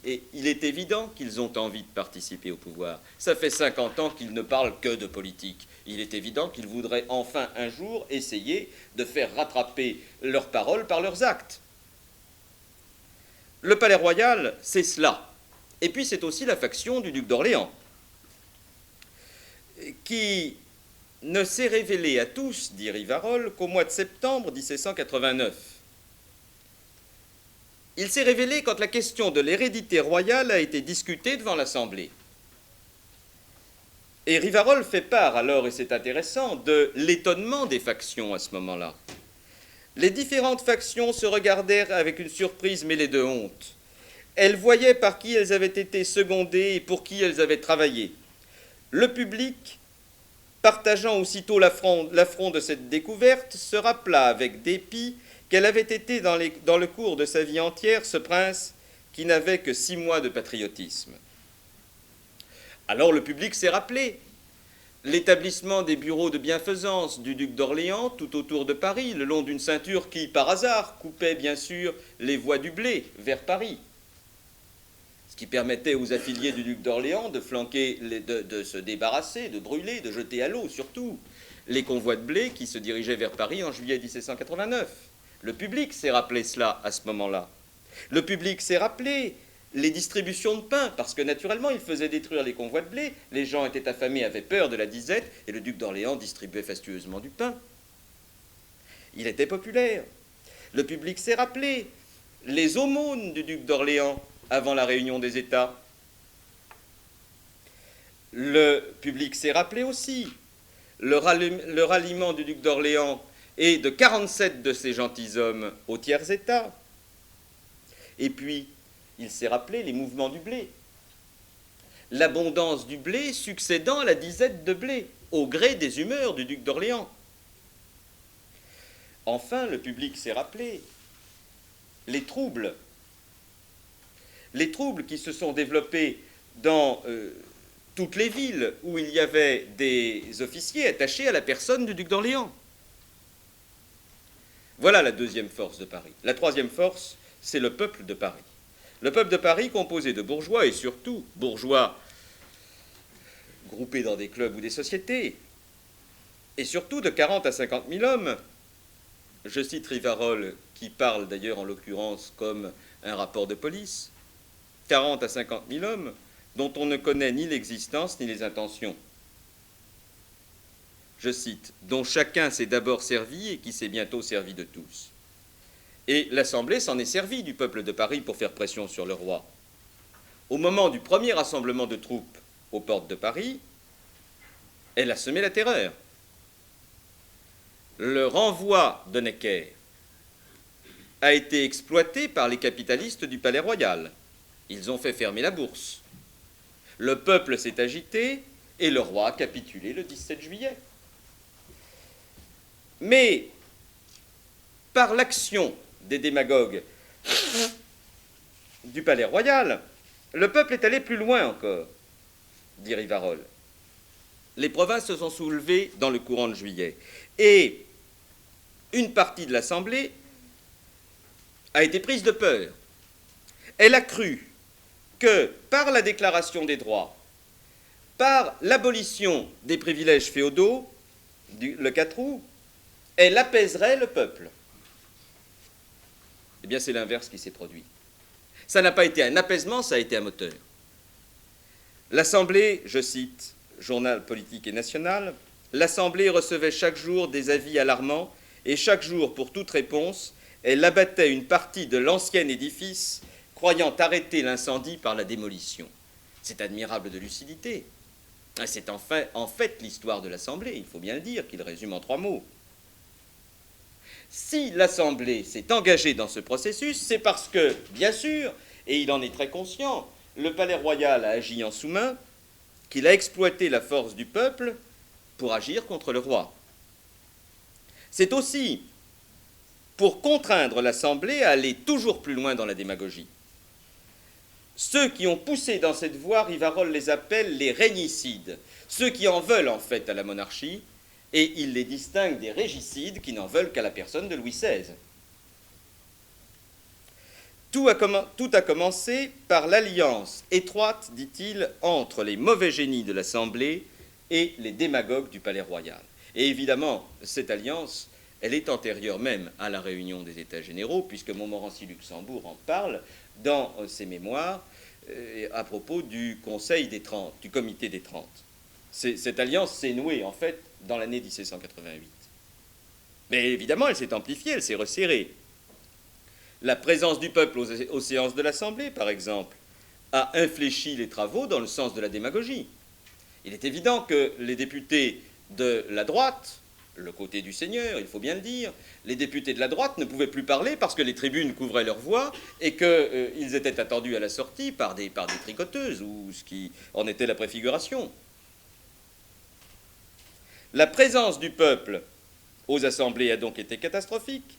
et il est évident qu'ils ont envie de participer au pouvoir. Ça fait 50 ans qu'ils ne parlent que de politique. Il est évident qu'ils voudraient enfin un jour essayer de faire rattraper leurs paroles par leurs actes. Le Palais Royal, c'est cela. Et puis c'est aussi la faction du duc d'Orléans, qui ne s'est révélée à tous, dit Rivarol, qu'au mois de septembre 1789. Il s'est révélé quand la question de l'hérédité royale a été discutée devant l'Assemblée. Et Rivarol fait part alors, et c'est intéressant, de l'étonnement des factions à ce moment-là. Les différentes factions se regardèrent avec une surprise mêlée de honte. Elles voyaient par qui elles avaient été secondées et pour qui elles avaient travaillé. Le public, partageant aussitôt l'affront de cette découverte, se rappela avec dépit qu'elle avait été dans le cours de sa vie entière ce prince qui n'avait que 6 mois de patriotisme. Alors le public s'est rappelé l'établissement des bureaux de bienfaisance du duc d'Orléans tout autour de Paris, le long d'une ceinture qui, par hasard, coupait bien sûr les voies du blé vers Paris, ce qui permettait aux affiliés du duc d'Orléans de flanquer, de se débarrasser, de brûler, de jeter à l'eau surtout les convois de blé qui se dirigeaient vers Paris en juillet 1789. Le public s'est rappelé cela à ce moment-là. Le public s'est rappelé les distributions de pain, parce que naturellement, il faisait détruire les convois de blé, les gens étaient affamés, avaient peur de la disette, et le duc d'Orléans distribuait fastueusement du pain. Il était populaire. Le public s'est rappelé les aumônes du duc d'Orléans avant la réunion des États. Le public s'est rappelé aussi le ralliement du duc d'Orléans et de 47 de ces gentilshommes au tiers-État. Et puis, il s'est rappelé les mouvements du blé, l'abondance du blé succédant à la disette de blé, au gré des humeurs du duc d'Orléans. Enfin, le public s'est rappelé les troubles qui se sont développés dans toutes les villes où il y avait des officiers attachés à la personne du duc d'Orléans. Voilà la deuxième force de Paris. La troisième force, c'est le peuple de Paris. Le peuple de Paris composé de bourgeois, et surtout bourgeois groupés dans des clubs ou des sociétés, et surtout de 40 à 50 000 hommes. Je cite Rivarol, qui parle d'ailleurs en l'occurrence comme un rapport de police. 40 à 50 000 hommes dont on ne connaît ni l'existence ni les intentions. Je cite, dont chacun s'est d'abord servi et qui s'est bientôt servi de tous. Et l'Assemblée s'en est servie du peuple de Paris pour faire pression sur le roi. Au moment du premier rassemblement de troupes aux portes de Paris, elle a semé la terreur. Le renvoi de Necker a été exploité par les capitalistes du Palais Royal. Ils ont fait fermer la bourse. Le peuple s'est agité et le roi a capitulé le 17 juillet. Mais par l'action des démagogues du Palais Royal, le peuple est allé plus loin encore, dit Rivarol. Les provinces se sont soulevées dans le courant de juillet. Et une partie de l'Assemblée a été prise de peur. Elle a cru que par la déclaration des droits, par l'abolition des privilèges féodaux, le 4 août, elle apaiserait le peuple. Eh bien, c'est l'inverse qui s'est produit. Ça n'a pas été un apaisement, ça a été un moteur. L'Assemblée, je cite, journal politique et national, l'Assemblée recevait chaque jour des avis alarmants et chaque jour, pour toute réponse, elle abattait une partie de l'ancien édifice, croyant arrêter l'incendie par la démolition. C'est admirable de lucidité. C'est en fait l'histoire de l'Assemblée, il faut bien le dire, qu'il résume en 3 mots. Si l'Assemblée s'est engagée dans ce processus, c'est parce que, bien sûr, et il en est très conscient, le Palais Royal a agi en sous-main, qu'il a exploité la force du peuple pour agir contre le roi. C'est aussi pour contraindre l'Assemblée à aller toujours plus loin dans la démagogie. Ceux qui ont poussé dans cette voie, Rivarol les appelle les régnicides, ceux qui en veulent en fait à la monarchie, et il les distingue des régicides qui n'en veulent qu'à la personne de Louis XVI. Tout a commencé par l'alliance étroite, dit-il, entre les mauvais génies de l'Assemblée et les démagogues du Palais Royal. Et évidemment, cette alliance, elle est antérieure même à la réunion des États généraux, puisque Montmorency-Luxembourg en parle dans ses mémoires à propos du Conseil des 30, du Comité des 30. Cette alliance s'est nouée, en fait, dans l'année 1788. Mais évidemment, elle s'est amplifiée, elle s'est resserrée. La présence du peuple aux séances de l'Assemblée, par exemple, a infléchi les travaux dans le sens de la démagogie. Il est évident que les députés de la droite, le côté du Seigneur, il faut bien le dire, les députés de la droite ne pouvaient plus parler parce que les tribunes couvraient leur voix et qu'ils étaient attendus à la sortie par des tricoteuses, ou ce qui en était la préfiguration. La présence du peuple aux assemblées a donc été catastrophique.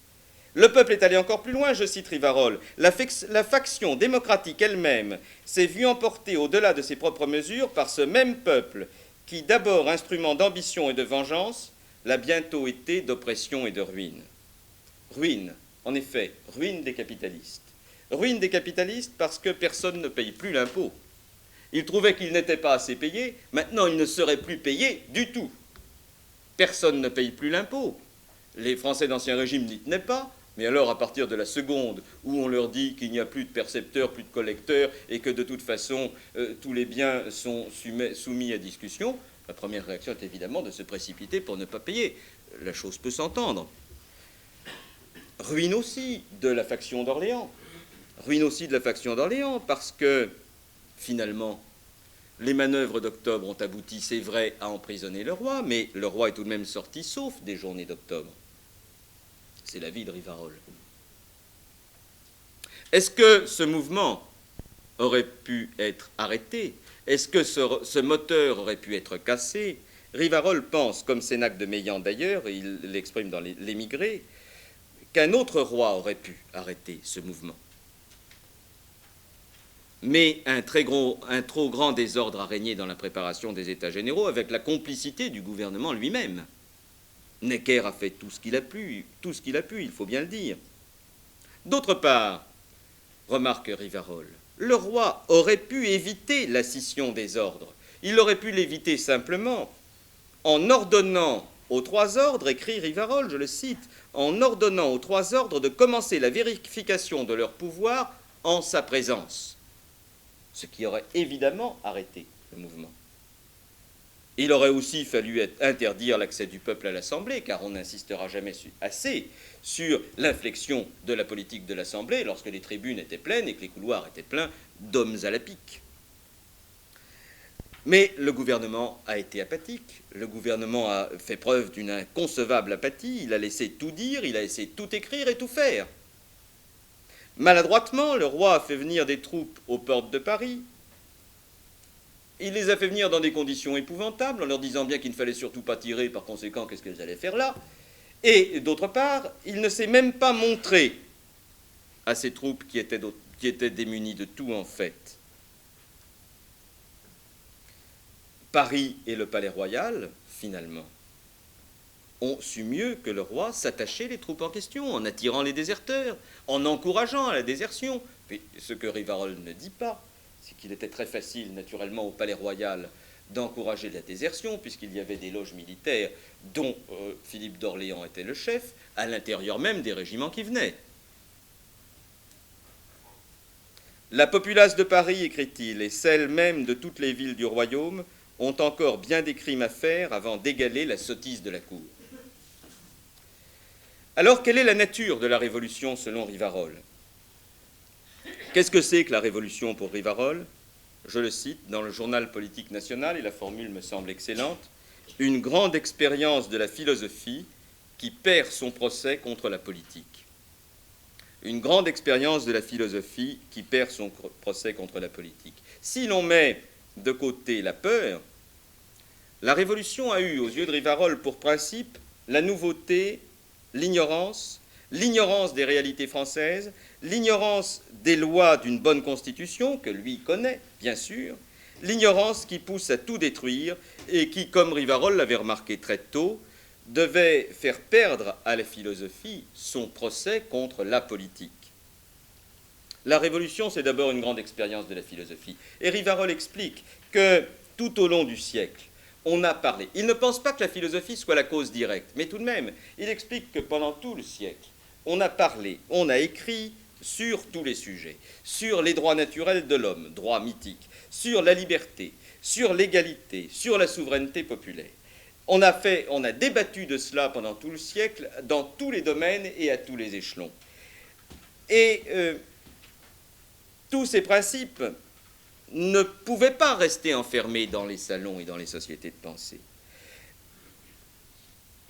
Le peuple est allé encore plus loin, je cite Rivarol. La faction démocratique elle-même s'est vue emporter au-delà de ses propres mesures par ce même peuple qui, d'abord instrument d'ambition et de vengeance, l'a bientôt été d'oppression et de ruine. Ruine, en effet, ruine des capitalistes. Ruine des capitalistes parce que personne ne paye plus l'impôt. Ils trouvaient qu'ils n'étaient pas assez payés, maintenant ils ne seraient plus payés du tout. Personne ne paye plus l'impôt. Les Français d'Ancien Régime n'y tenaient pas, mais alors à partir de la seconde où on leur dit qu'il n'y a plus de percepteurs, plus de collecteurs, et que de toute façon tous les biens sont soumis à discussion, la première réaction est évidemment de se précipiter pour ne pas payer. La chose peut s'entendre. Ruine aussi de la faction d'Orléans. Ruine aussi de la faction d'Orléans parce que, finalement, les manœuvres d'octobre ont abouti, c'est vrai, à emprisonner le roi, mais le roi est tout de même sorti sauf des journées d'octobre. C'est l'avis de Rivarol. Est-ce que ce mouvement aurait pu être arrêté? Est-ce que ce moteur aurait pu être cassé? Rivarol pense, comme Sénac de Meilhan d'ailleurs, et il l'exprime dans l'Émigré, qu'un autre roi aurait pu arrêter ce mouvement. Mais un trop grand désordre a régné dans la préparation des États généraux avec la complicité du gouvernement lui-même. Necker a fait tout ce qu'il a pu, il faut bien le dire. D'autre part, remarque Rivarol, le roi aurait pu éviter la scission des ordres. Il aurait pu l'éviter simplement en ordonnant aux 3 ordres, écrit Rivarol, je le cite, en ordonnant aux 3 ordres de commencer la vérification de leur pouvoir en sa présence. Ce qui aurait évidemment arrêté le mouvement. Il aurait aussi fallu interdire l'accès du peuple à l'Assemblée, car on n'insistera jamais assez sur l'inflexion de la politique de l'Assemblée lorsque les tribunes étaient pleines et que les couloirs étaient pleins d'hommes à la pique. Mais le gouvernement a été apathique, le gouvernement a fait preuve d'une inconcevable apathie, il a laissé tout dire, il a laissé tout écrire et tout faire. Maladroitement, le roi a fait venir des troupes aux portes de Paris. Il les a fait venir dans des conditions épouvantables, en leur disant bien qu'il ne fallait surtout pas tirer, par conséquent, qu'est-ce qu'elles allaient faire là? Et d'autre part, il ne s'est même pas montré à ces troupes qui étaient démunies de tout, en fait. Paris et le Palais Royal, finalement, ont su mieux que le roi s'attacher les troupes en question, en attirant les déserteurs, en encourageant à la désertion. Puis, ce que Rivarol ne dit pas, c'est qu'il était très facile, naturellement, au Palais Royal d'encourager la désertion, puisqu'il y avait des loges militaires dont Philippe d'Orléans était le chef, à l'intérieur même des régiments qui venaient. La populace de Paris, écrit-il, et celle même de toutes les villes du royaume, ont encore bien des crimes à faire avant d'égaler la sottise de la cour. Alors, quelle est la nature de la Révolution selon Rivarol? Qu'est-ce que c'est que la Révolution pour Rivarol? Je le cite dans le journal Politique national, et la formule me semble excellente: une grande expérience de la philosophie qui perd son procès contre la politique. Une grande expérience de la philosophie qui perd son procès contre la politique. Si l'on met de côté la peur, la Révolution a eu, aux yeux de Rivarol, pour principe la nouveauté, l'ignorance des réalités françaises, l'ignorance des lois d'une bonne constitution, que lui connaît, bien sûr, l'ignorance qui pousse à tout détruire et qui, comme Rivarol l'avait remarqué très tôt, devait faire perdre à la philosophie son procès contre la politique. La Révolution, c'est d'abord une grande expérience de la philosophie. Et Rivarol explique que tout au long du siècle, on a parlé. Il ne pense pas que la philosophie soit la cause directe, mais tout de même, il explique que pendant tout le siècle, on a parlé, on a écrit sur tous les sujets, sur les droits naturels de l'homme, droits mythiques, sur la liberté, sur l'égalité, sur la souveraineté populaire. On a débattu de cela pendant tout le siècle, dans tous les domaines et à tous les échelons. Et tous ces principes ne pouvaient pas rester enfermés dans les salons et dans les sociétés de pensée.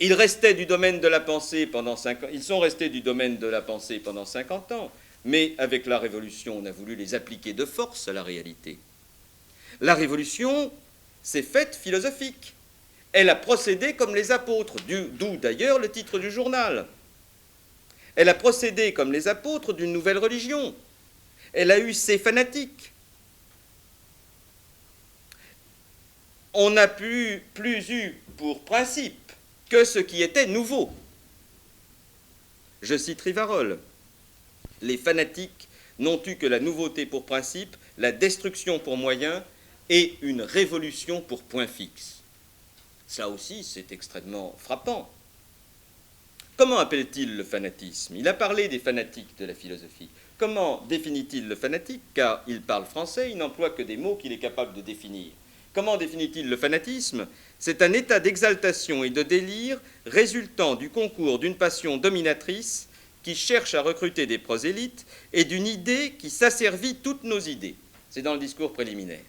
Ils restaient du domaine de la pensée pendant 5 ans. Ils sont restés du domaine de la pensée pendant 50 ans, mais avec la Révolution, on a voulu les appliquer de force à la réalité. La Révolution s'est faite philosophique. Elle a procédé comme les apôtres, d'où d'ailleurs le titre du journal. Elle a procédé comme les apôtres d'une nouvelle religion. Elle a eu ses fanatiques. On n'a plus eu pour principe que ce qui était nouveau. Je cite Rivarol. Les fanatiques n'ont eu que la nouveauté pour principe, la destruction pour moyen et une révolution pour point fixe. Ça aussi, c'est extrêmement frappant. Comment appelle-t-il le fanatisme? Il a parlé des fanatiques de la philosophie. Comment définit-il le fanatique? Car il parle français, il n'emploie que des mots qu'il est capable de définir. Comment définit-il le fanatisme? C'est un état d'exaltation et de délire résultant du concours d'une passion dominatrice qui cherche à recruter des prosélytes et d'une idée qui s'asservit toutes nos idées. C'est dans le discours préliminaire.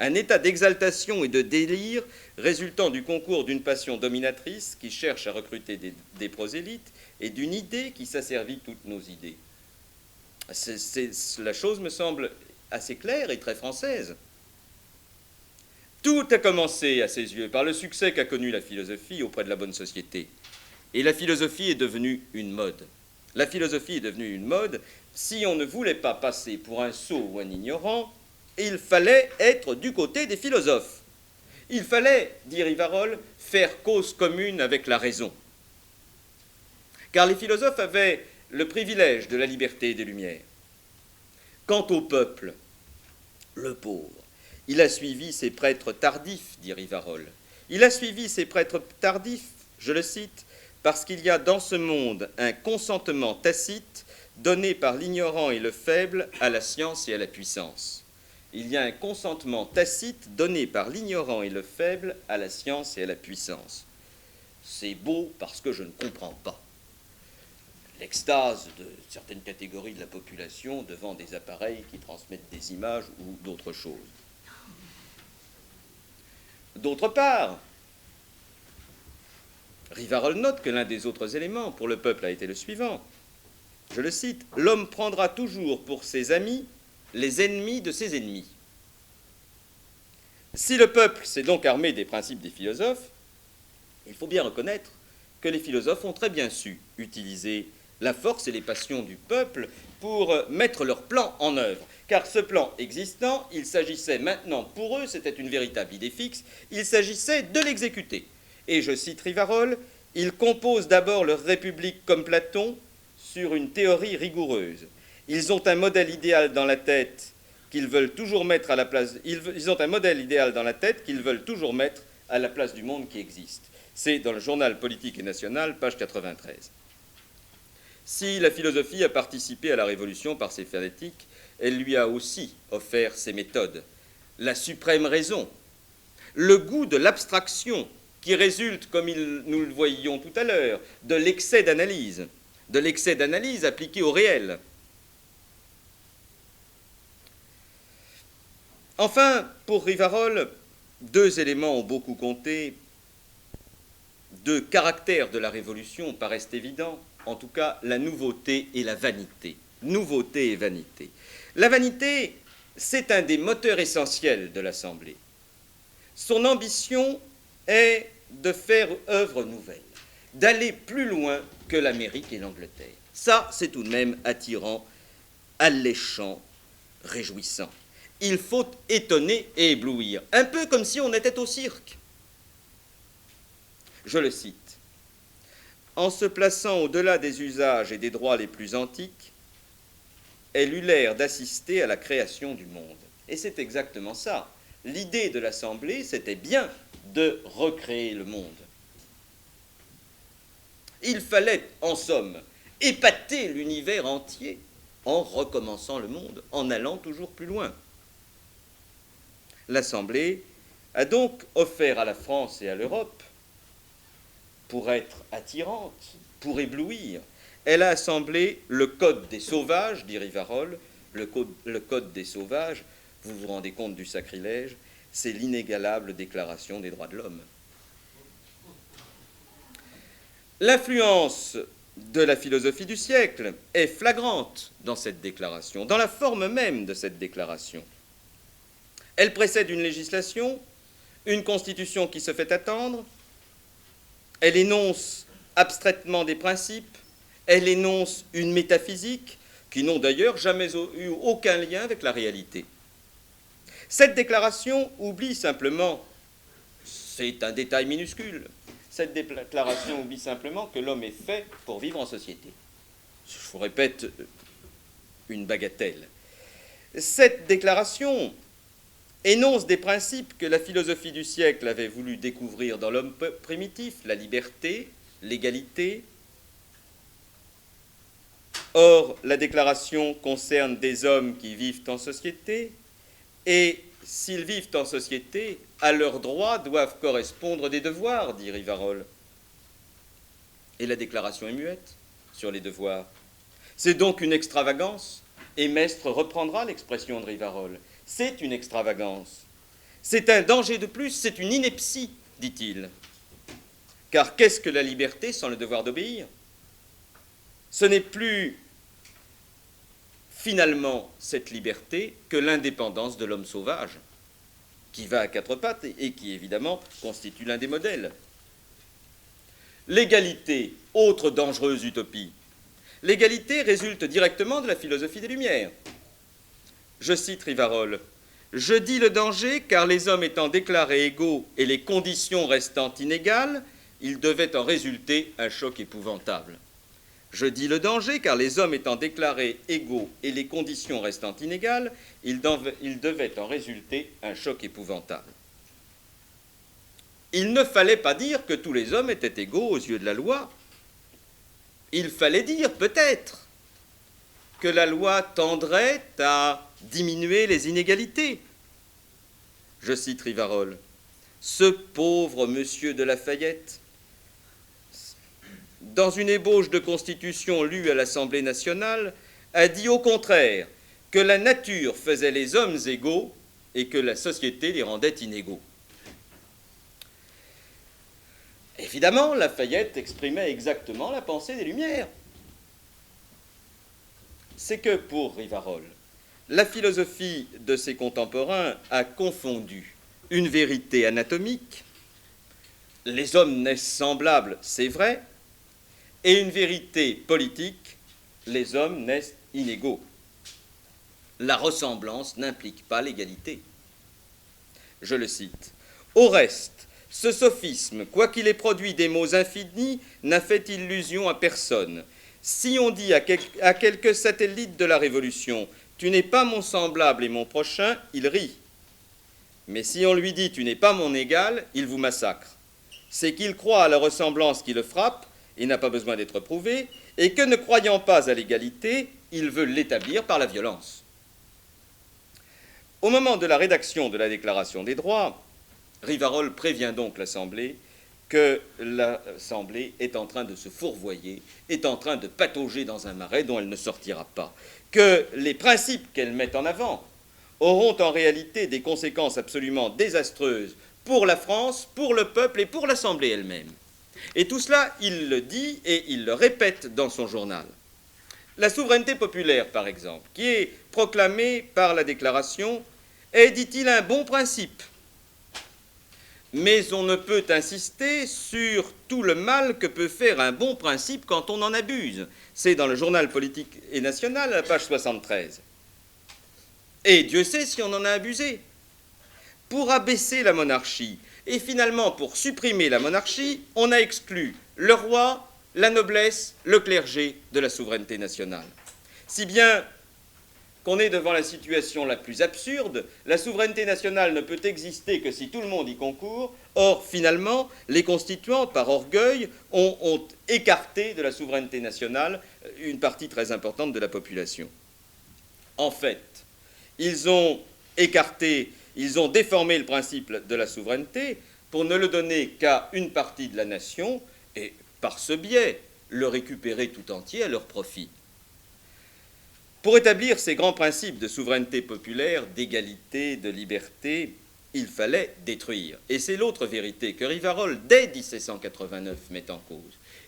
Un état d'exaltation et de délire résultant du concours d'une passion dominatrice qui cherche à recruter des prosélytes et d'une idée qui s'asservit toutes nos idées. La chose me semble assez claire et très française. Tout a commencé, à ses yeux, par le succès qu'a connu la philosophie auprès de la bonne société. Et la philosophie est devenue une mode. La philosophie est devenue une mode. Si on ne voulait pas passer pour un sot ou un ignorant, il fallait être du côté des philosophes. Il fallait, dit Rivarol, faire cause commune avec la raison. Car les philosophes avaient le privilège de la liberté et des Lumières. Quant au peuple, le pauvre, il a suivi ses prêtres tardifs, dit Rivarol. Il a suivi ses prêtres tardifs, je le cite, parce qu'il y a dans ce monde un consentement tacite donné par l'ignorant et le faible à la science et à la puissance. Il y a un consentement tacite donné par l'ignorant et le faible à la science et à la puissance. C'est beau parce que je ne comprends pas l'extase de certaines catégories de la population devant des appareils qui transmettent des images ou d'autres choses. D'autre part, Rivarol note que l'un des autres éléments pour le peuple a été le suivant. Je le cite, « L'homme prendra toujours pour ses amis les ennemis de ses ennemis. » Si le peuple s'est donc armé des principes des philosophes, il faut bien reconnaître que les philosophes ont très bien su utiliser la force et les passions du peuple pour mettre leur plan en œuvre. Car ce plan existant, il s'agissait maintenant pour eux, c'était une véritable idée fixe, il s'agissait de l'exécuter. Et je cite Rivarol, « Ils composent d'abord leur république comme Platon sur une théorie rigoureuse. Ils ont un modèle idéal dans la tête qu'ils veulent toujours mettre à la place. Ils ont un modèle idéal dans la tête qu'ils veulent toujours mettre à la place du monde qui existe. » C'est dans le journal Politique et National, page 93. Si la philosophie a participé à la Révolution par ses fanatiques, elle lui a aussi offert ses méthodes. La suprême raison, le goût de l'abstraction qui résulte, comme nous le voyions tout à l'heure, de l'excès d'analyse appliqué au réel. Enfin, pour Rivarol, deux éléments ont beaucoup compté. Deux caractères de la Révolution paraissent évidents, en tout cas la nouveauté et la vanité. Nouveauté et vanité. La vanité, c'est un des moteurs essentiels de l'Assemblée. Son ambition est de faire œuvre nouvelle, d'aller plus loin que l'Amérique et l'Angleterre. Ça, c'est tout de même attirant, alléchant, réjouissant. Il faut étonner et éblouir, un peu comme si on était au cirque. Je le cite. En se plaçant au-delà des usages et des droits les plus antiques, elle eut l'air d'assister à la création du monde. Et c'est exactement ça. L'idée de l'Assemblée, c'était bien de recréer le monde. Il fallait, en somme, épater l'univers entier en recommençant le monde, en allant toujours plus loin. L'Assemblée a donc offert à la France et à l'Europe, pour être attirante, pour éblouir, elle a assemblé le code des sauvages, dit Rivarol, le code des sauvages, vous vous rendez compte du sacrilège, c'est l'inégalable déclaration des droits de l'homme. L'influence de la philosophie du siècle est flagrante dans cette déclaration, dans la forme même de cette déclaration. Elle précède une législation, une constitution qui se fait attendre, elle énonce abstraitement des principes, elle énonce une métaphysique qui n'ont d'ailleurs jamais eu aucun lien avec la réalité. Cette déclaration oublie simplement, c'est un détail minuscule, cette déclaration oublie simplement que l'homme est fait pour vivre en société. Je vous répète une bagatelle. Cette déclaration énonce des principes que la philosophie du siècle avait voulu découvrir dans l'homme primitif, la liberté, l'égalité. Or, la déclaration concerne des hommes qui vivent en société, et s'ils vivent en société, à leurs droits doivent correspondre des devoirs, dit Rivarol. Et la déclaration est muette sur les devoirs. C'est donc une extravagance, et Maistre reprendra l'expression de Rivarol. C'est une extravagance. C'est un danger de plus, c'est une ineptie, dit-il. Car qu'est-ce que la liberté sans le devoir d'obéir? Ce n'est plus finalement cette liberté que l'indépendance de l'homme sauvage, qui va à quatre pattes et qui évidemment constitue l'un des modèles. L'égalité, autre dangereuse utopie. L'égalité résulte directement de la philosophie des Lumières. Je cite Rivarol. « Je dis le danger car les hommes étant déclarés égaux et les conditions restant inégales, il devait en résulter un choc épouvantable. Je dis le danger car les hommes étant déclarés égaux et les conditions restant inégales, il devait en résulter un choc épouvantable. » Il ne fallait pas dire que tous les hommes étaient égaux aux yeux de la loi. Il fallait dire, peut-être, que la loi tendrait à diminuer les inégalités. Je cite Rivarol. « Ce pauvre monsieur de Lafayette, dans une ébauche de constitution lue à l'Assemblée nationale, a dit au contraire que la nature faisait les hommes égaux et que la société les rendait inégaux. » Évidemment, Lafayette exprimait exactement la pensée des Lumières. C'est que, pour Rivarol, la philosophie de ses contemporains a confondu une vérité anatomique, les hommes naissent semblables, c'est vrai, et une vérité politique, les hommes naissent inégaux. La ressemblance n'implique pas l'égalité. Je le cite. « Au reste, ce sophisme, quoiqu'il ait produit des maux infinis, n'a fait illusion à personne. Si on dit à quelques satellites de la Révolution « Tu n'es pas mon semblable et mon prochain », il rit. Mais si on lui dit « Tu n'es pas mon égal », il vous massacre. C'est qu'il croit à la ressemblance qui le frappe, et n'a pas besoin d'être prouvé, et que ne croyant pas à l'égalité, il veut l'établir par la violence. Au moment de la rédaction de la Déclaration des droits, Rivarol prévient donc l'Assemblée que l'Assemblée est en train de se fourvoyer, est en train de patauger dans un marais dont elle ne sortira pas, que les principes qu'elle met en avant auront en réalité des conséquences absolument désastreuses pour la France, pour le peuple et pour l'Assemblée elle-même. Et tout cela, il le dit et il le répète dans son journal. La souveraineté populaire, par exemple, qui est proclamée par la Déclaration, est, dit-il, un bon principe. Mais on ne peut insister sur tout le mal que peut faire un bon principe quand on en abuse. C'est dans le journal politique et national, à la page 73. Et Dieu sait si on en a abusé. Pour abaisser la monarchie, et finalement pour supprimer la monarchie, on a exclu le roi, la noblesse, le clergé de la souveraineté nationale. Si bien qu'on est devant la situation la plus absurde, la souveraineté nationale ne peut exister que si tout le monde y concourt. Or, finalement, les constituants, par orgueil, ont écarté de la souveraineté nationale une partie très importante de la population. En fait, ils ont écarté, ils ont déformé le principe de la souveraineté pour ne le donner qu'à une partie de la nation et, par ce biais, le récupérer tout entier à leur profit. Pour établir ces grands principes de souveraineté populaire, d'égalité, de liberté, il fallait détruire. Et c'est l'autre vérité que Rivarol, dès 1789, met en cause.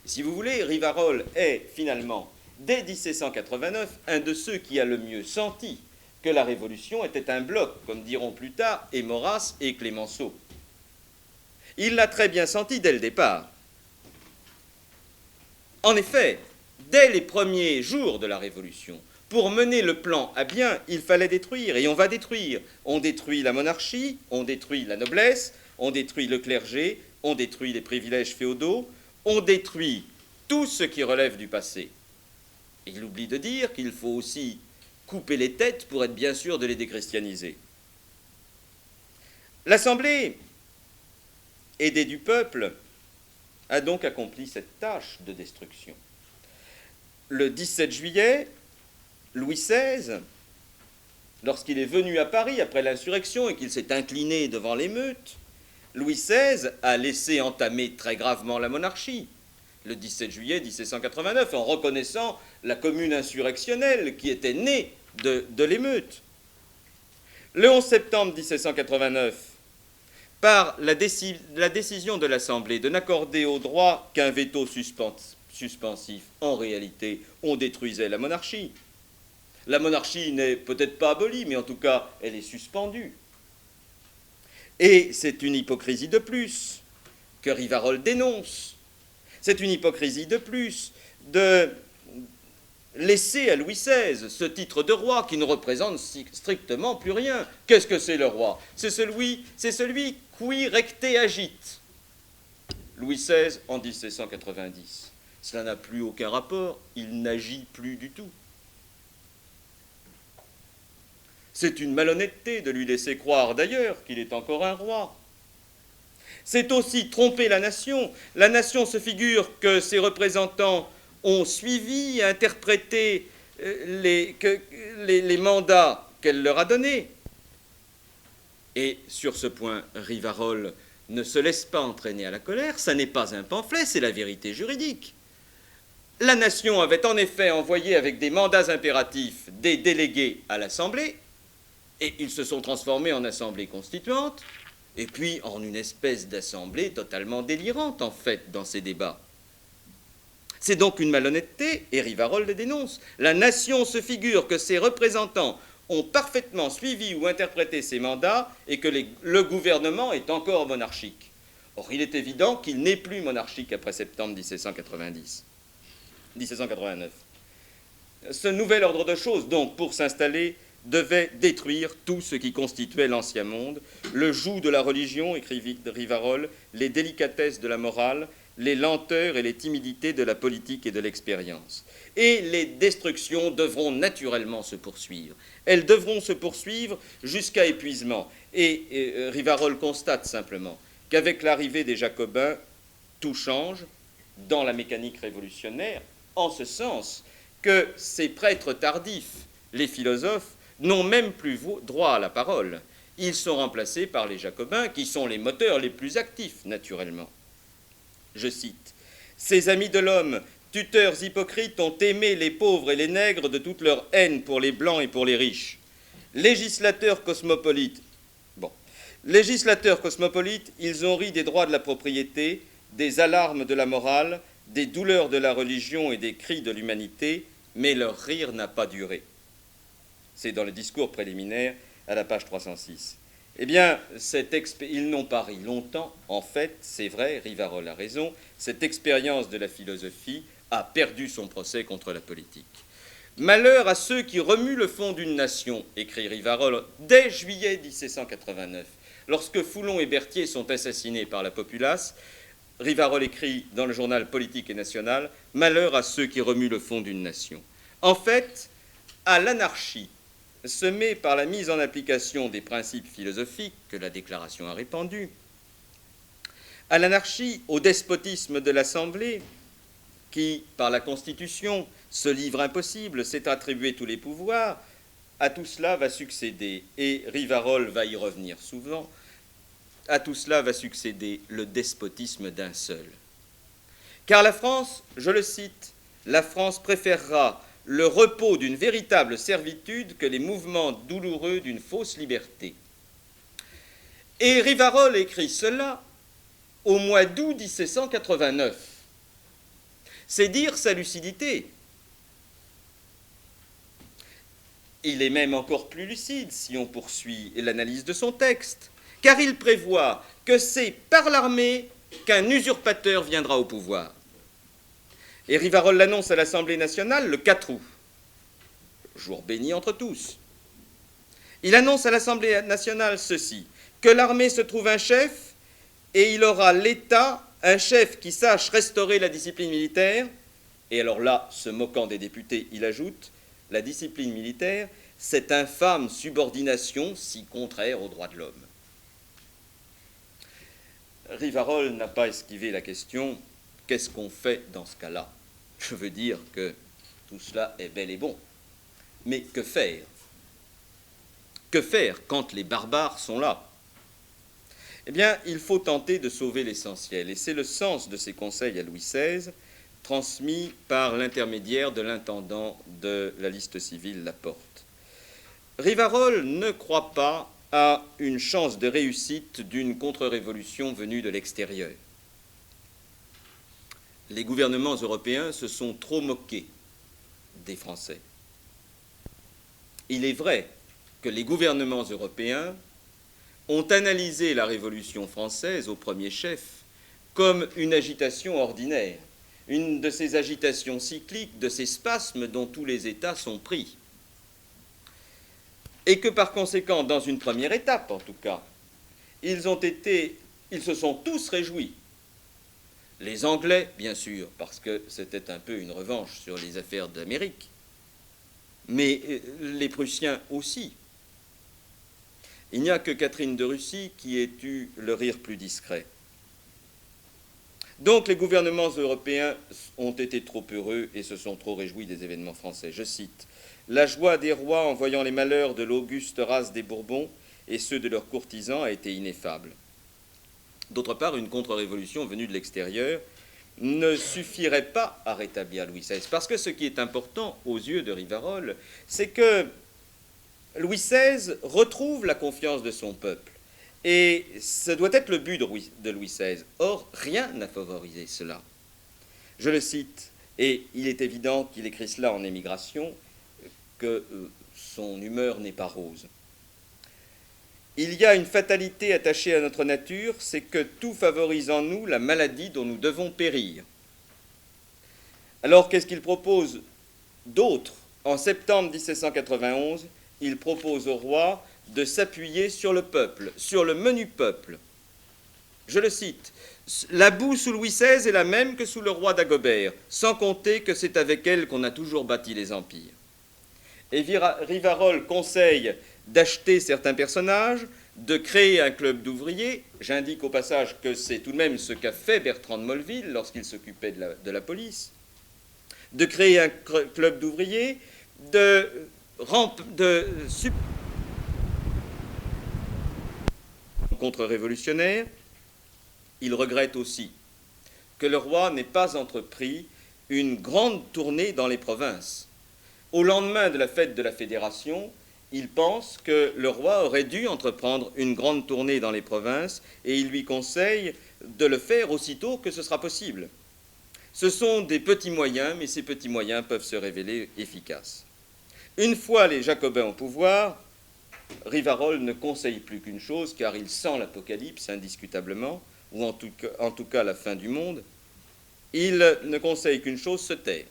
Et si vous voulez, Rivarol est finalement, dès 1789, un de ceux qui a le mieux senti que la Révolution était un bloc, comme diront plus tard et Maurras et Clemenceau. Il l'a très bien senti dès le départ. En effet, dès les premiers jours de la Révolution, pour mener le plan à bien, il fallait détruire, et on va détruire. On détruit la monarchie, on détruit la noblesse, on détruit le clergé, on détruit les privilèges féodaux, on détruit tout ce qui relève du passé. Il oublie de dire qu'il faut aussi couper les têtes pour être bien sûr de les déchristianiser. L'Assemblée, aidée du peuple, a donc accompli cette tâche de destruction. Le 17 juillet, Louis XVI, lorsqu'il est venu à Paris après l'insurrection et qu'il s'est incliné devant l'émeute, Louis XVI a laissé entamer très gravement la monarchie, le 17 juillet 1789, en reconnaissant la commune insurrectionnelle qui était née de l'émeute. Le 11 septembre 1789, par la décision de l'Assemblée de n'accorder au droit qu'un veto suspensif, en réalité, on détruisait la monarchie. La monarchie n'est peut-être pas abolie, mais en tout cas, elle est suspendue. Et c'est une hypocrisie de plus que Rivarol dénonce. C'est une hypocrisie de plus de laisser à Louis XVI ce titre de roi qui ne représente strictement plus rien. Qu'est-ce que c'est le roi? C'est celui qui recte agite. Louis XVI en 1790. Cela n'a plus aucun rapport, il n'agit plus du tout. C'est une malhonnêteté de lui laisser croire d'ailleurs qu'il est encore un roi. C'est aussi tromper la nation. La nation se figure que ses représentants ont suivi et interprété les mandats qu'elle leur a donnés. Et sur ce point, Rivarol ne se laisse pas entraîner à la colère. Ça n'est pas un pamphlet, c'est la vérité juridique. La nation avait en effet envoyé avec des mandats impératifs des délégués à l'Assemblée, et ils se sont transformés en assemblée constituante, et puis en une espèce d'assemblée totalement délirante, en fait, dans ces débats. C'est donc une malhonnêteté, et Rivarol le dénonce. La nation se figure que ses représentants ont parfaitement suivi ou interprété ces mandats, et que le gouvernement est encore monarchique. Or, il est évident qu'il n'est plus monarchique après septembre 1789. Ce nouvel ordre de choses, donc, pour s'installer, devait détruire tout ce qui constituait l'ancien monde, le joug de la religion, écrit Rivarol, les délicatesses de la morale, les lenteurs et les timidités de la politique et de l'expérience. Et les destructions devront naturellement se poursuivre. Elles devront se poursuivre jusqu'à épuisement. Et Rivarol constate simplement qu'avec l'arrivée des Jacobins, tout change dans la mécanique révolutionnaire, en ce sens que ces prêtres tardifs, les philosophes, n'ont même plus droit à la parole. Ils sont remplacés par les Jacobins, qui sont les moteurs les plus actifs, naturellement. Je cite, « Ces amis de l'homme, tuteurs hypocrites, ont aimé les pauvres et les nègres de toute leur haine pour les blancs et pour les riches. Législateurs cosmopolites, ils ont ri des droits de la propriété, des alarmes de la morale, des douleurs de la religion et des cris de l'humanité, mais leur rire n'a pas duré. » C'est dans le discours préliminaire à la page 306. Eh bien, ils n'ont pas ri longtemps. En fait, c'est vrai, Rivarol a raison, cette expérience de la philosophie a perdu son procès contre la politique. Malheur à ceux qui remuent le fond d'une nation, écrit Rivarol dès juillet 1789. Lorsque Foulon et Berthier sont assassinés par la populace, Rivarol écrit dans le journal Politique et National « Malheur à ceux qui remuent le fond d'une nation ». En fait, à l'anarchie, semée par la mise en application des principes philosophiques que la Déclaration a répandus, à l'anarchie, au despotisme de l'Assemblée, qui, par la Constitution, ce livre impossible, s'est attribué tous les pouvoirs, à tout cela va succéder, et Rivarol va y revenir souvent, à tout cela va succéder le despotisme d'un seul. Car la France, je le cite, la France préférera le repos d'une véritable servitude que les mouvements douloureux d'une fausse liberté. Et Rivarol écrit cela au mois d'août 1789. C'est dire sa lucidité. Il est même encore plus lucide si on poursuit l'analyse de son texte, car il prévoit que c'est par l'armée qu'un usurpateur viendra au pouvoir. Et Rivarol l'annonce à l'Assemblée nationale le 4 août, jour béni entre tous. Il annonce à l'Assemblée nationale ceci, que l'armée se trouve un chef, et il aura l'État, un chef qui sache restaurer la discipline militaire. Et alors là, se moquant des députés, il ajoute, la discipline militaire, cette infâme subordination si contraire aux droits de l'homme. Rivarol n'a pas esquivé la question, qu'est-ce qu'on fait dans ce cas-là? Je veux dire que tout cela est bel et bon. Mais que faire? Que faire quand les barbares sont là? Eh bien, il faut tenter de sauver l'essentiel. Et c'est le sens de ces conseils à Louis XVI, transmis par l'intermédiaire de l'intendant de la liste civile Laporte. Rivarol ne croit pas à une chance de réussite d'une contre-révolution venue de l'extérieur. Les gouvernements européens se sont trop moqués des Français. Il est vrai que les gouvernements européens ont analysé la Révolution française au premier chef comme une agitation ordinaire, une de ces agitations cycliques, de ces spasmes dont tous les États sont pris. Et que par conséquent, dans une première étape en tout cas, ils se sont tous réjouis. Les Anglais, bien sûr, parce que c'était un peu une revanche sur les affaires d'Amérique, mais les Prussiens aussi. Il n'y a que Catherine de Russie qui ait eu le rire plus discret. Donc les gouvernements européens ont été trop heureux et se sont trop réjouis des événements français. Je cite, « La joie des rois en voyant les malheurs de l'auguste race des Bourbons et ceux de leurs courtisans a été ineffable. » D'autre part, une contre-révolution venue de l'extérieur ne suffirait pas à rétablir Louis XVI, parce que ce qui est important aux yeux de Rivarol, c'est que Louis XVI retrouve la confiance de son peuple. Et ce doit être le but de Louis XVI. Or, rien n'a favorisé cela. Je le cite, et il est évident qu'il écrit cela en émigration, que son humeur n'est pas rose. Il y a une fatalité attachée à notre nature, c'est que tout favorise en nous la maladie dont nous devons périr. Alors, qu'est-ce qu'il propose d'autre? En septembre 1791, il propose au roi de s'appuyer sur le peuple, sur le menu peuple. Je le cite, « La boue sous Louis XVI est la même que sous le roi d'Agobert, sans compter que c'est avec elle qu'on a toujours bâti les empires. » Et Rivarol conseille d'acheter certains personnages, de créer un club d'ouvriers. J'indique au passage que c'est tout de même ce qu'a fait Bertrand de Molleville lorsqu'il s'occupait de la police. De créer un club d'ouvriers, contre-révolutionnaire, il regrette aussi que le roi n'ait pas entrepris une grande tournée dans les provinces. Au lendemain de la fête de la Fédération, il pense que le roi aurait dû entreprendre une grande tournée dans les provinces et il lui conseille de le faire aussitôt que ce sera possible. Ce sont des petits moyens, mais ces petits moyens peuvent se révéler efficaces. Une fois les Jacobins au pouvoir, Rivarol ne conseille plus qu'une chose, car il sent l'Apocalypse indiscutablement, ou en tout cas la fin du monde. Il ne conseille qu'une chose, se taire.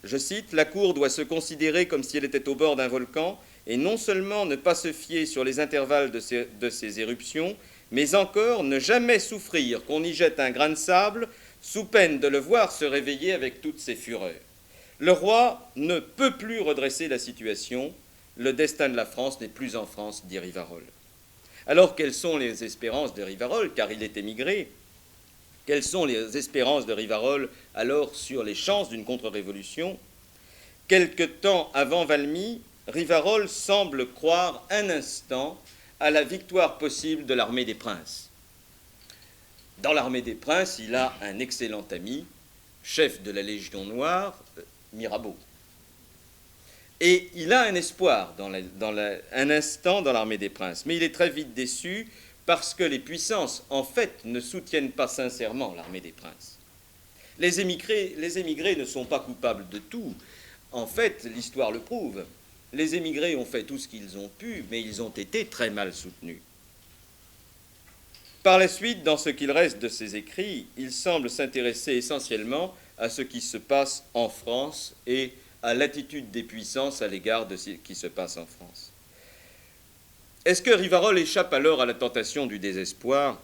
Je cite, « La cour doit se considérer comme si elle était au bord d'un volcan, et non seulement ne pas se fier sur les intervalles de ses éruptions, mais encore ne jamais souffrir qu'on y jette un grain de sable, sous peine de le voir se réveiller avec toutes ses fureurs. Le roi ne peut plus redresser la situation, le destin de la France n'est plus en France, dit Rivarol. » Alors, quelles sont les espérances de Rivarol, car il est émigré? Quelles sont les espérances de Rivarol alors sur les chances d'une contre-révolution? Quelque temps avant Valmy, Rivarol semble croire un instant à la victoire possible de l'armée des princes. Dans l'armée des princes, il a un excellent ami, chef de la Légion noire, Mirabeau. Et il a un espoir un instant dans l'armée des princes, mais il est très vite déçu parce que les puissances, en fait, ne soutiennent pas sincèrement l'armée des princes. Les émigrés ne sont pas coupables de tout. En fait, l'histoire le prouve. Les émigrés ont fait tout ce qu'ils ont pu, mais ils ont été très mal soutenus. Par la suite, dans ce qu'il reste de ses écrits, il semble s'intéresser essentiellement à ce qui se passe en France et à l'attitude des puissances à l'égard de ce qui se passe en France. Est-ce que Rivarol échappe alors à la tentation du désespoir?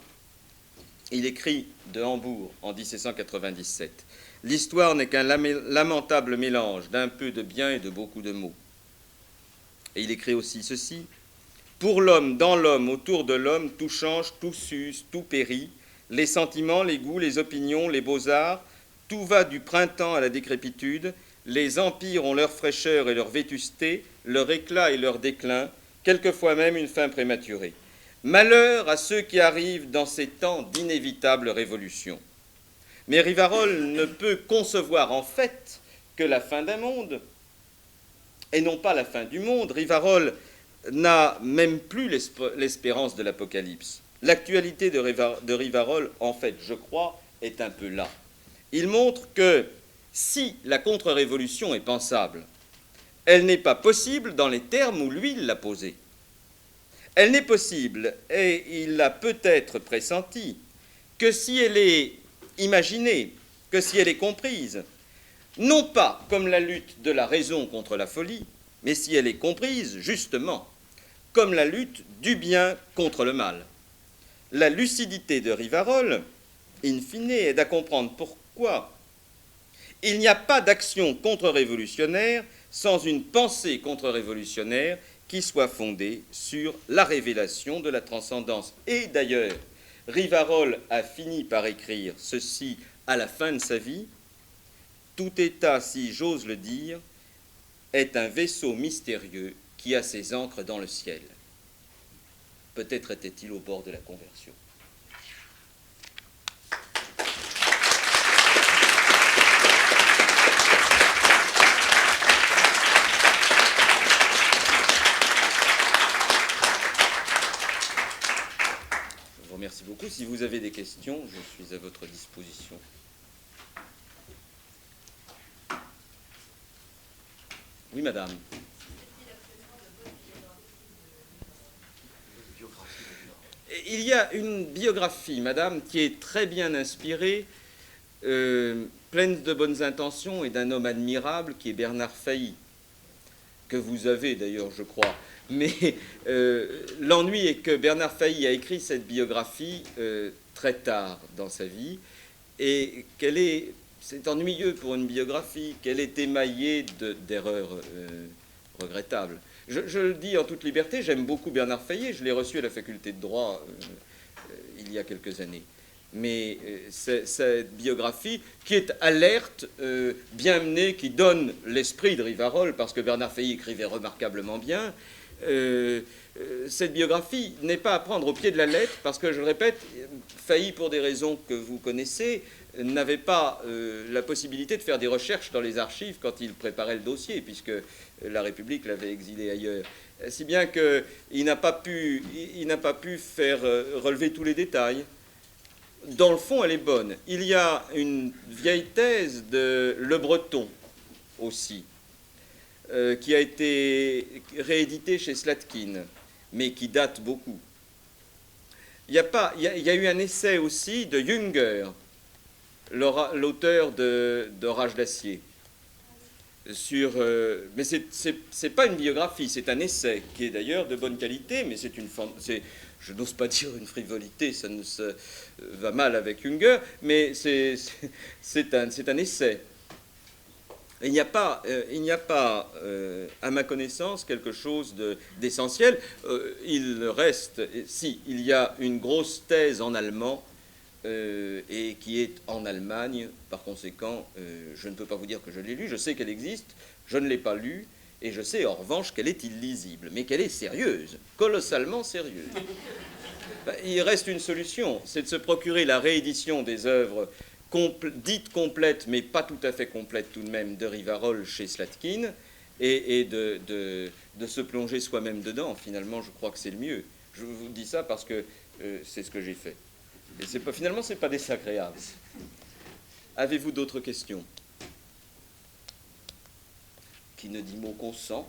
Il écrit de Hambourg en 1797 « L'histoire n'est qu'un lamentable mélange d'un peu de bien et de beaucoup de maux. » Et il écrit aussi ceci « Pour l'homme, dans l'homme, autour de l'homme, tout change, tout s'use, tout périt, les sentiments, les goûts, les opinions, les beaux-arts, tout va du printemps à la décrépitude, les empires ont leur fraîcheur et leur vétusté, leur éclat et leur déclin, quelquefois même une fin prématurée. Malheur à ceux qui arrivent dans ces temps d'inévitables révolutions. » Mais Rivarol ne peut concevoir en fait que la fin d'un monde, et non pas la fin du monde. Rivarol n'a même plus l'espérance de l'Apocalypse. L'actualité de Rivarol, en fait, je crois, est un peu là. Il montre que si la contre-révolution est pensable, elle n'est pas possible dans les termes où lui l'a posé. Elle n'est possible, et il l'a peut-être pressenti, que si elle est imaginée, que si elle est comprise, non pas comme la lutte de la raison contre la folie, mais si elle est comprise, justement, comme la lutte du bien contre le mal. La lucidité de Rivarol, in fine, aide à comprendre pourquoi il n'y a pas d'action contre-révolutionnaire sans une pensée contre-révolutionnaire qui soit fondée sur la révélation de la transcendance. Et d'ailleurs, Rivarol a fini par écrire ceci à la fin de sa vie: « Tout État, si j'ose le dire, est un vaisseau mystérieux qui a ses ancres dans le ciel. » Peut-être était-il au bord de la conversion. Je vous remercie beaucoup. Si vous avez des questions, je suis à votre disposition. Oui, madame. Il y a une biographie, madame, qui est très bien inspirée, pleine de bonnes intentions et d'un homme admirable qui est Bernard Failly, que vous avez d'ailleurs, je crois. Mais l'ennui est que Bernard Failly a écrit cette biographie très tard dans sa vie et c'est ennuyeux pour une biographie, qu'elle est émaillée d'erreurs regrettables. Je le dis en toute liberté, j'aime beaucoup Bernard Failly, je l'ai reçu à la faculté de droit il y a quelques années. Mais cette biographie, qui est alerte, bien menée, qui donne l'esprit de Rivarol, parce que Bernard Failly écrivait remarquablement bien, cette biographie n'est pas à prendre au pied de la lettre, parce que, je le répète, Failly, pour des raisons que vous connaissez, n'avait pas la possibilité de faire des recherches dans les archives quand il préparait le dossier, puisque la République l'avait exilé ailleurs. Si bien qu'il n'a pas pu faire relever tous les détails. Dans le fond, elle est bonne. Il y a une vieille thèse de Le Breton aussi, qui a été rééditée chez Slatkin, mais qui date beaucoup. Il y a eu un essai aussi de Jünger, l'auteur d'Orage d'acier, mais c'est pas une biographie, c'est un essai qui est d'ailleurs de bonne qualité, mais je n'ose pas dire une frivolité, ça va mal avec Jünger, mais c'est un essai. Il n'y a pas, à ma connaissance, quelque chose d'essentiel. Il reste, si, il y a une grosse thèse en allemand, et qui est en Allemagne. Par conséquent, je ne peux pas vous dire que je l'ai lue. Je sais qu'elle existe, je ne l'ai pas lue, et je sais en revanche qu'elle est illisible, mais qu'elle est sérieuse, colossalement sérieuse. Il reste une solution, c'est de se procurer la réédition des œuvres dites complètes, mais pas tout à fait complètes tout de même, de Rivarol chez Slatkin, et de se plonger soi-même dedans. Finalement, je crois que c'est le mieux. Je vous dis ça parce que c'est ce que j'ai fait. Et finalement, ce n'est pas désagréable. Avez-vous d'autres questions? Qui ne dit mot consent.